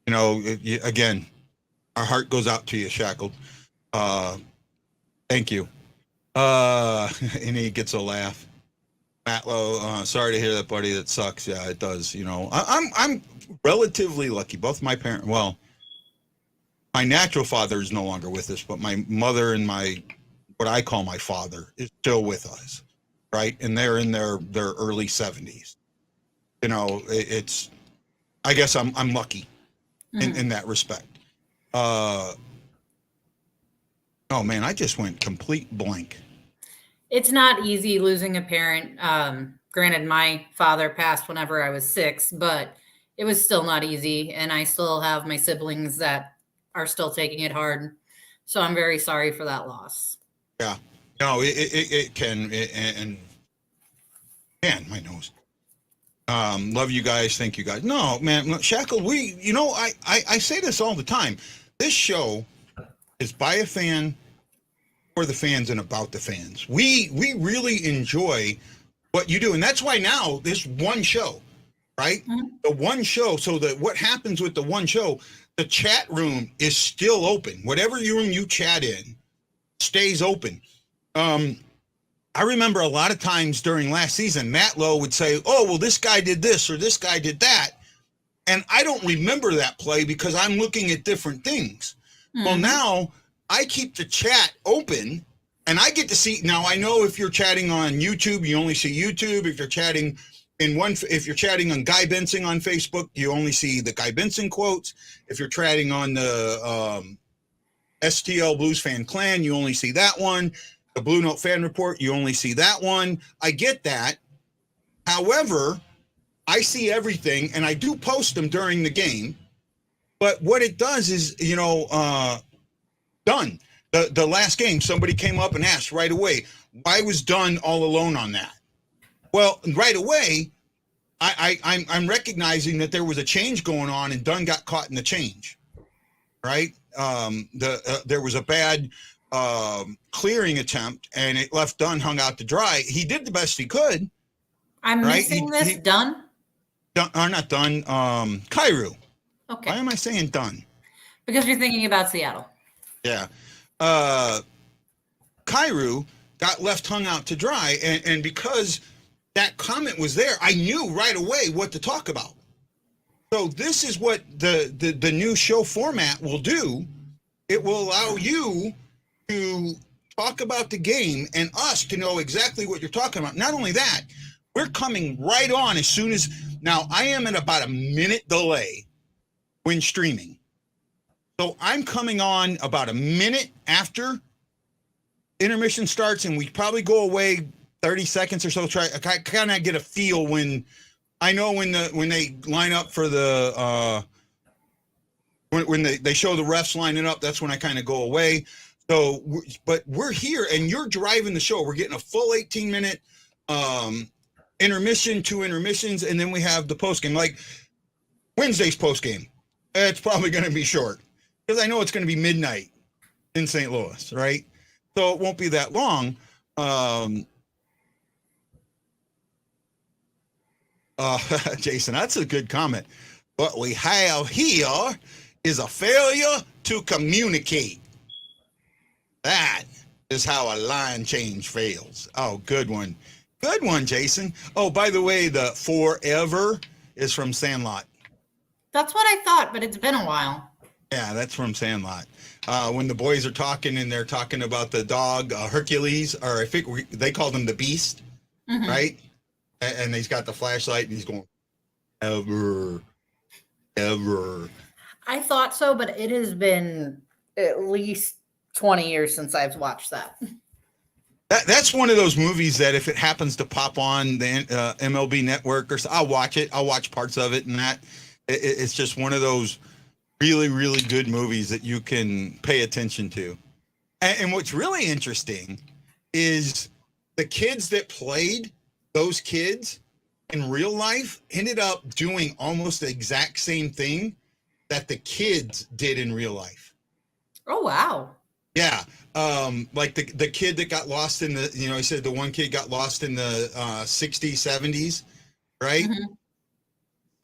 Again, our heart goes out to you, Shackled. Thank you. And he gets a laugh. Matlow, sorry to hear that, buddy. That sucks. Yeah, it does. I'm relatively lucky. Both my parents, well, my natural father is no longer with us, but my mother and what I call my father is still with us, right? And they're in their early 70s. I guess I'm lucky in that respect. Oh man, I just went complete blank. It's not easy losing a parent. Granted, my father passed whenever I was 6, but it was still not easy. And I still have my siblings that are still taking it hard. So I'm very sorry for that loss. Yeah. No, it can. And man, my nose. Love you guys. Thank you guys. No, man, Shackle, I say this all the time. This show is by a fan, for the fans, and about the fans. We really enjoy what you do. And that's why now this one show, right? Mm-hmm. The one show. So what happens with the one show, the chat room is still open. Whatever room you chat in stays open. I remember a lot of times during last season, Matt Lowe would say, oh, well, this guy did this or this guy did that. And I don't remember that play because I'm looking at different things. Mm-hmm. Well, now I keep the chat open and I get to see. Now, I know if you're chatting on YouTube, you only see YouTube. If you're chatting if you're chatting on Guy Benson on Facebook, you only see the Guy Benson quotes. If you're chatting on the STL Blues Fan Clan, you only see that one. The Blue Note Fan Report, you only see that one. I get that. However, I see everything, and I do post them during the game. But what it does is, Dunn, the last game, somebody came up and asked right away, why was Dunn all alone on that? Well, right away, I'm recognizing that there was a change going on, and Dunn got caught in the change, right? There was a bad clearing attempt, and it left Dunn hung out to dry. He did the best he could. I'm missing this. Dunn? Not Dunn. Kyrou. Okay. Why am I saying Dunn? Because you're thinking about Seattle. Yeah. Kyrou got left hung out to dry, and because that comment was there, I knew right away what to talk about. So this is what the new show format will do. It will allow you to talk about the game and us to know exactly what you're talking about. Not only that, we're coming right on as soon as, now I am at about a minute delay when streaming. So I'm coming on about a minute after intermission starts, and we probably go away 30 seconds or so. I kind of get a feel when I know when they line up for the when they show the refs lining up. That's when I kind of go away. So, but we're here, and you're driving the show. We're getting a full 18-minute intermission, 2 intermissions, and then we have the post game. Like Wednesday's post game, it's probably going to be short because I know it's going to be midnight in St. Louis, right? So it won't be that long. Jason, that's a good comment. What we have here is a failure to communicate. That is how a line change fails. Oh, good one. Good one, Jason. Oh, by the way, the forever is from Sandlot. That's what I thought, but it's been a while. Yeah, that's from Sandlot. When the boys are talking and they're talking about the dog, Hercules, or I think they called him the Beast, mm-hmm. right? And he's got the flashlight and he's going, ever. I thought so, but it has been at least 20 years since I've watched that. That's one of those movies that if it happens to pop on the MLB network or so, I'll watch it. I'll watch parts of it, and that it's just one of those really, really good movies that you can pay attention to. And what's really interesting is the kids that played those kids in real life ended up doing almost the exact same thing that the kids did in real life. Oh, wow. Yeah. Like the kid that got lost in the, he said the one kid got lost in the 60s, 70s, right? Mm-hmm.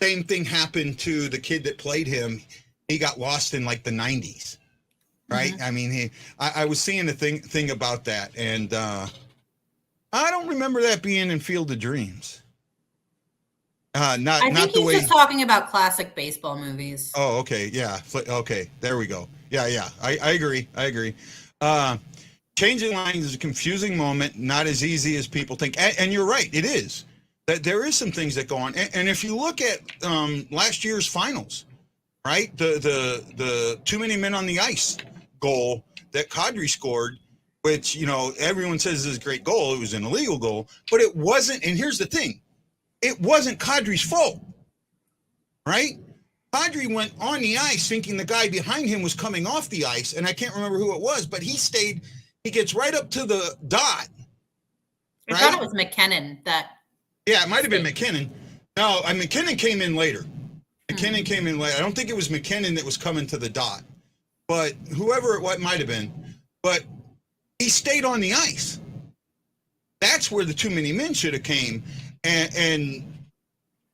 Same thing happened to the kid that played him. He got lost in like the 90s, right? Mm-hmm. I mean, I was seeing the thing about that, and I don't remember that being in Field of Dreams. I think he's just talking about classic baseball movies. Oh, okay. Yeah. Okay. There we go. Yeah. I agree. Changing lines is a confusing moment, not as easy as people think. And you're right. It is. That there is some things that go on. And if you look at last year's finals, right? The too many men on the ice goal that Kadri scored, which, everyone says is a great goal. It was an illegal goal, but it wasn't. And here's the thing. It wasn't Kadri's fault, right? Kadri went on the ice thinking the guy behind him was coming off the ice, and I can't remember who it was, but he gets right up to the dot. I thought it was McKinnon that. Yeah, it might have been McKinnon. No, McKinnon came in later. I don't think it was McKinnon that was coming to the dot, but whoever it might have been. But he stayed on the ice. That's where the too many men should have came. And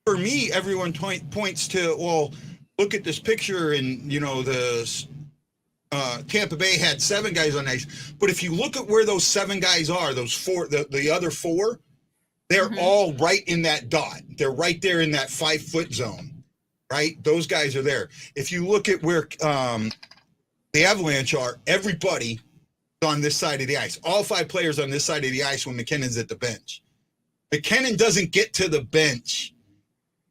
for me, everyone points to, well, look at this picture and, the Tampa Bay had 7 guys on ice. But if you look at where those 7 guys are, those 4, the other 4, they're all right in that dot. They're right there in that 5-foot zone, right? Those guys are there. If you look at where the Avalanche are, everybody on this side of the ice. All 5 players on this side of the ice when McKinnon's at the bench. McKinnon doesn't get to the bench,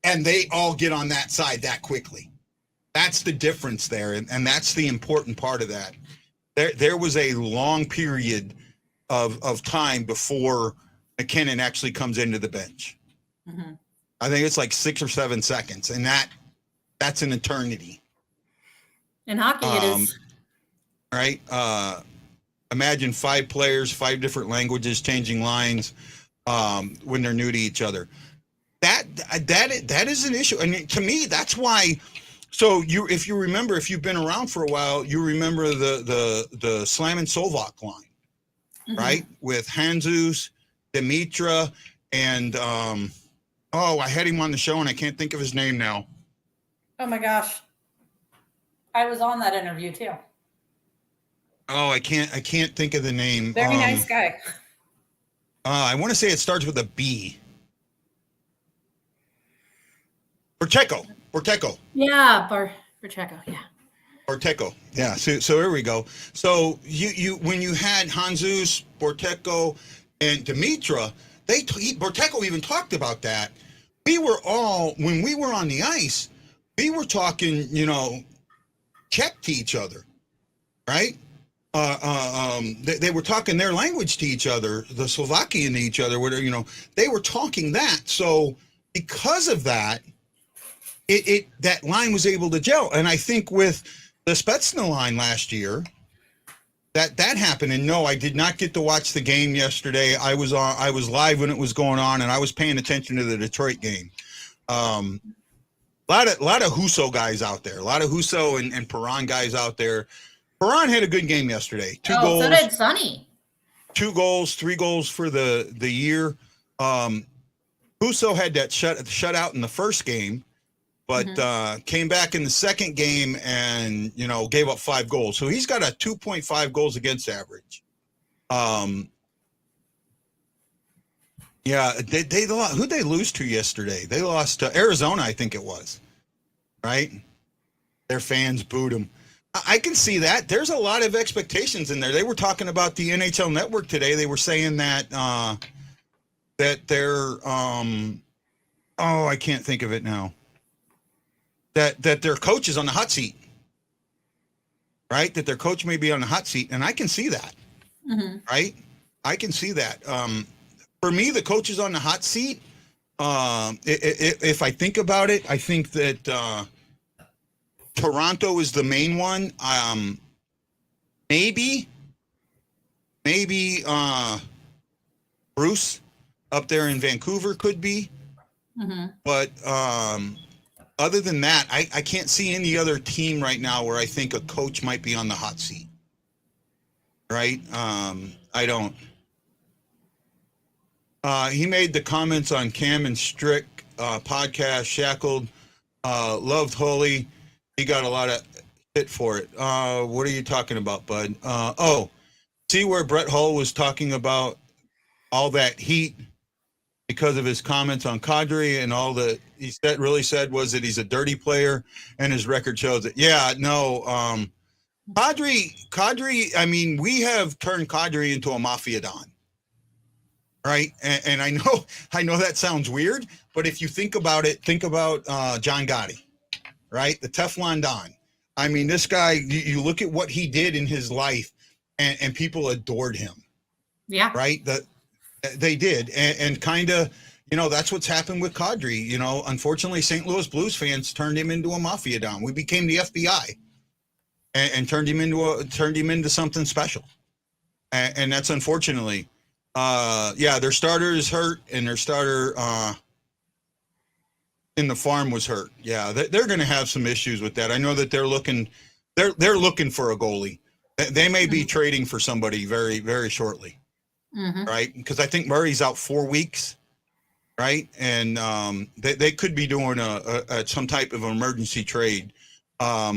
and they all get on that side that quickly. That's the difference there, and that's the important part of that. There was a long period of time before McKinnon actually comes into the bench. I think it's like 6 or 7 seconds, and that's an eternity. In hockey, it is. Right? Imagine 5 players, 5 different languages, changing lines when they're new to each other. That is an issue, and to me, that's why. So if you remember, if you've been around for a while, you remember the Slam and Solvok line, right? With Hanzus, Dimitra, and I had him on the show and I can't think of his name now. Oh my gosh, I was on that interview too. Oh, I can't think of the name. Very nice guy. I want to say it starts with a B. Borteko. Yeah, Borteko. Yeah. Borteko. Yeah. So here we go. So you when you had Hanzus, Borteko, and Dimitra, Borteko even talked about that. We were all, when we were on the ice, we were talking, Czech to each other, right? They were talking their language to each other, the Slovakian to each other, whatever, they were talking that. So because of that, that line was able to gel. And I think with the Spetsna line last year, that happened. And no, I did not get to watch the game yesterday. I was live when it was going on, and I was paying attention to the Detroit game. A lot of Husso guys out there, a lot of Husso and Perron guys out there. Perron had a good game yesterday. 2 goals. So did Sonny. 2 goals, 3 goals for the year. Husso had that shutout in the first game, but came back in the second game and, gave up 5 goals. So he's got a 2.5 goals against average. They lost. Who'd they lose to yesterday? They lost to Arizona, I think it was, right? Their fans booed them. I can see that. There's a lot of expectations in there. They were talking about the NHL Network today. They were saying that they're I can't think of it now. That their coach is on the hot seat, right? That their coach may be on the hot seat, and I can see that, right? I can see that. For me, the coach is on the hot seat. If I think about it, I think that Toronto is the main one. Maybe Bruce up there in Vancouver could be, but other than that, I can't see any other team right now where I think a coach might be on the hot seat. Right? I don't. He made the comments on Cam and Strick podcast, Shackled, loved Holy. He got a lot of shit for it. What are you talking about, bud? See where Brett Hull was talking about all that heat because of his comments on Kadri, and all that he said was that he's a dirty player, and his record shows it. Yeah, no. Kadri, I mean, we have turned Kadri into a mafia don. Right. And I know that sounds weird, but if you think about it, think about John Gotti, right? The Teflon Don. I mean, this guy, you look at what he did in his life, and people adored him. Yeah. Right. They did. And kind of, that's what's happened with Kadri. Unfortunately, St. Louis Blues fans turned him into a mafia don. We became the FBI and turned him into something special. And that's unfortunately. Their starter is hurt, and their starter in the farm was hurt. Yeah, they're going to have some issues with that. I know that they're looking for a goalie. They may be trading for somebody very, very shortly, right? Because I think Murray's out 4 weeks, right? And they could be doing a some type of emergency trade. I'll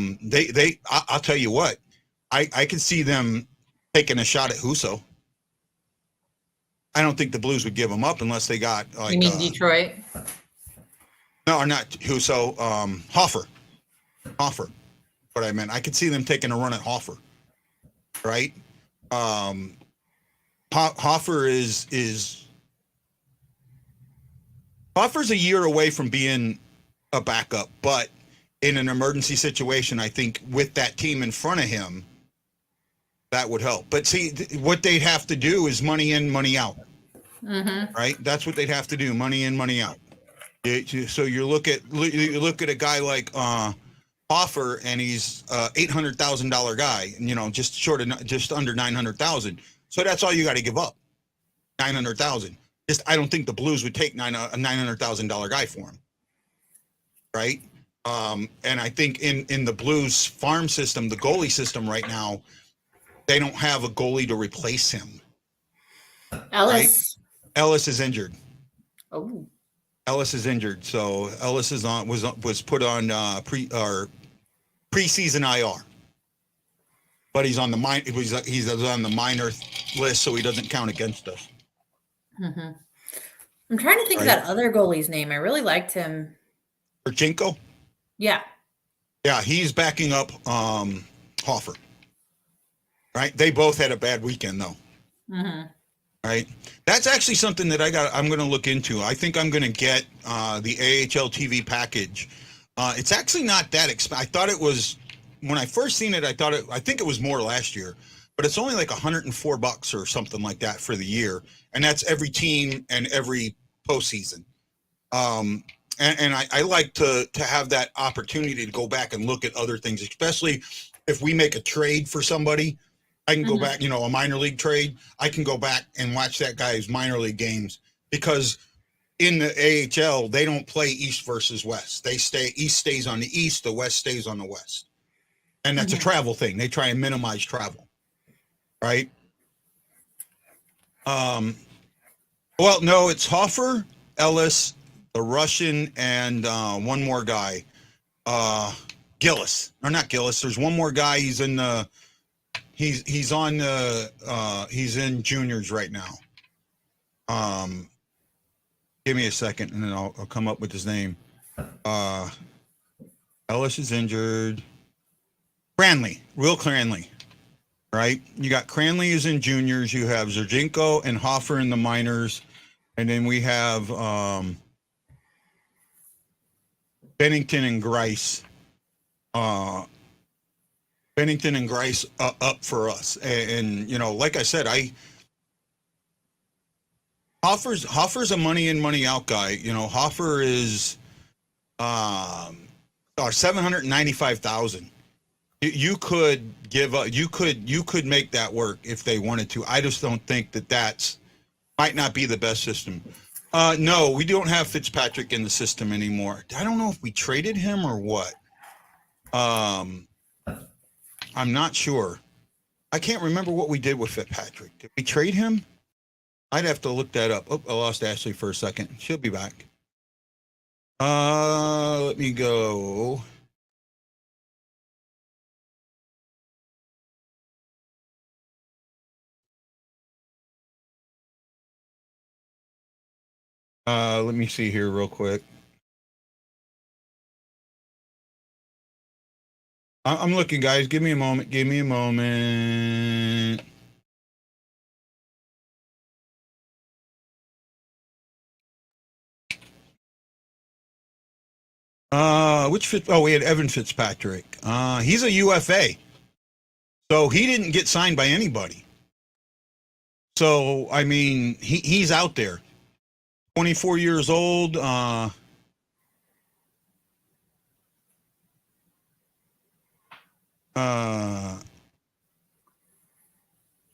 tell you what, I can see them taking a shot at Huso. I don't think the Blues would give him up unless they got like. You mean Detroit? No, not Huso. Hoffer. What I meant. I could see them taking a run at Hoffer. Right. Hoffer is Hoffer's a year away from being a backup, but in an emergency situation, I think with that team in front of him, that would help. But see, what they'd have to do is money in, money out. Mm-hmm. Right? That's what they'd have to do: money in, money out. So you look at a guy like Hoffer, and he's $800,000 guy, and just under 900,000. So that's all you got to give up, 900,000. I don't think the Blues would take a $900,000 guy for him, right? And I think in the Blues farm system, the goalie system right now, they don't have a goalie to replace him. Ellis. Right? Ellis is injured. Oh. Ellis is injured, so Ellis was put on preseason IR, but he's on the minor list, so he doesn't count against us. Mm-hmm. I'm trying to think of that other goalie's name. I really liked him. Urchenko? Yeah. Yeah, he's backing up Hoffer. Right? They both had a bad weekend, though. Mm-hmm. Right? That's actually something that I'm going to look into. I think I'm going to get the AHL TV package. It's actually not that expensive. I thought it was, when I first seen it, I think it was more last year, but it's only like $104 or something like that for the year. And that's every team and every postseason. And I like to have that opportunity to go back and look at other things, especially if we make a trade for somebody. I can go back, a minor league trade. I can go back and watch that guy's minor league games, because in the AHL, they don't play East versus West. East stays on the East, the West stays on the West. And that's a travel thing. They try and minimize travel. Right? Well, no, it's Hoffer, Ellis, the Russian, and one more guy. Gillis. Or not Gillis. There's one more guy. He's in the he's in juniors right now. Give me a second and then I'll come up with his name. Ellis is injured. Cranley, Will Cranley, right? You got Cranley is in juniors. You have Zerchenko and Hoffer in the minors. And then we have Bennington and Grice. Bennington and Grice up for us. And like I said, Hoffer's a money in, money out guy. Hoffer is $795,000. You could give up. You could make that work if they wanted to. I just don't think that's might not be the best system. No, we don't have Fitzpatrick in the system anymore. I don't know if we traded him or what. I'm not sure. I can't remember what we did with Fitzpatrick. Did we trade him? I'd have to look that up. Oh, I lost Ashley for a second. She'll be back. Let me go. Let me see here real quick. I'm looking, guys. Give me a moment. We had Evan Fitzpatrick. He's a UFA. So he didn't get signed by anybody. So, I mean, he's out there. 24 years old.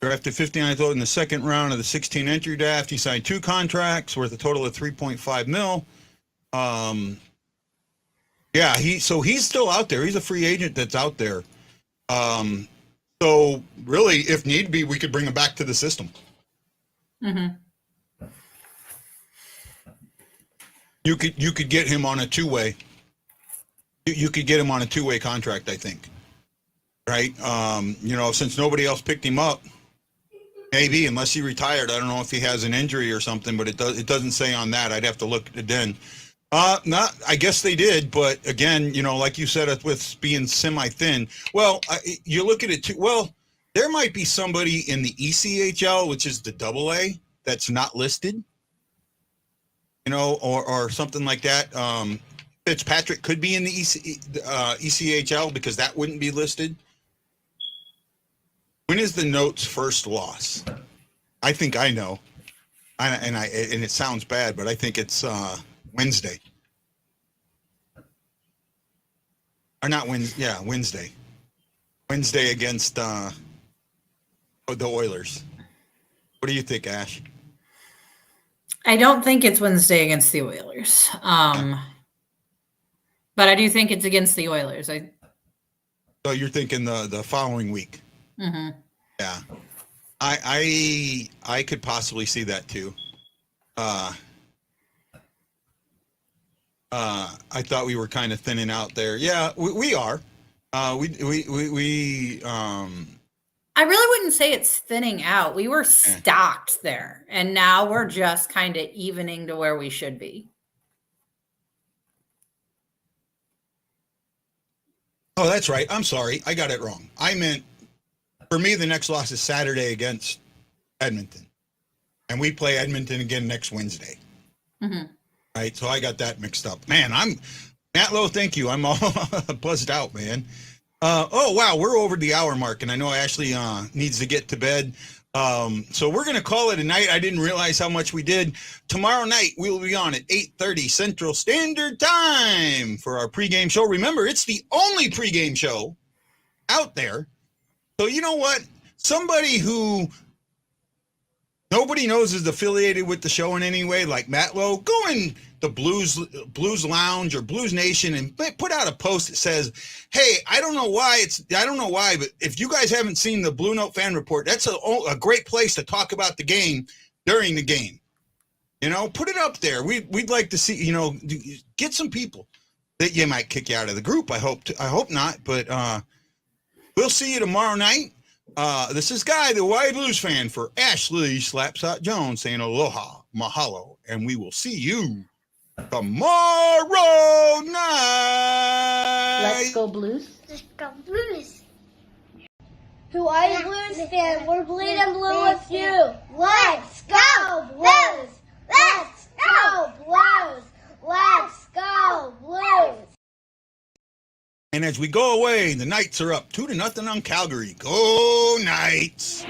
Drafted 59th in the second round of the 16 entry draft. He signed 2 contracts worth a total of $3.5 million. Yeah, he's still out there. He's a free agent that's out there. So really, if need be, we could bring him back to the system. Mm-hmm. You could get him on a two-way. You could get him on a two-way contract, I think. Right? Since nobody else picked him up, maybe, unless he retired. I don't know if he has an injury or something, but it doesn't say on that. I'd have to look at it then. I guess they did, but again, like you said, with being semi-thin. Well, you look at it too. Well, there might be somebody in the ECHL, which is the AA, that's not listed. Or something like that. Fitzpatrick could be in the ECHL because that wouldn't be listed. When is the Notes' first loss? I think I know, and it sounds bad, but I think it's Wednesday. Or not Wednesday? Yeah, Wednesday. Wednesday against the Oilers. What do you think, Ash? I don't think it's Wednesday against the Oilers. But I do think it's against the Oilers. So you're thinking the following week? Mm-hmm. Yeah, I could possibly see that too. I thought we were kind of thinning out there. Yeah, we are. I really wouldn't say it's thinning out. We were stocked there, and now we're just kind of evening to where we should be. Oh, that's right. I'm sorry. I got it wrong. I meant, for me, the next loss is Saturday against Edmonton. And we play Edmonton again next Wednesday. Mm-hmm. Right? So I got that mixed up. Man, Matt Lowe, thank you. I'm all buzzed out, man. Wow, we're over the hour mark, and I know Ashley needs to get to bed. So we're going to call it a night. I didn't realize how much we did. Tomorrow night, we'll be on at 8:30 Central Standard Time for our pregame show. Remember, it's the only pregame show out there. So you know what? Somebody who nobody knows is affiliated with the show in any way, like Matt Lowe, go in the Blues Lounge or Blues Nation and put out a post that says, hey, I don't know why, but if you guys haven't seen the Blue Note Fan Report, that's a great place to talk about the game during the game. Put it up there. We'd like to see, get some people that you might kick you out of the group. I hope not, but we'll see you tomorrow night. This is Guy, the Hawaii Blues fan, for Ashley Slapshot Jones, saying aloha, mahalo, and we will see you tomorrow night. Let's go Blues. Let's go Blues. Hawaii Blues fan, we're bleeding blue with you. Let's go Blues. Let's go Blues. Let's go Blues. And as we go away, the Knights are up 2-0 on Calgary. Go Knights!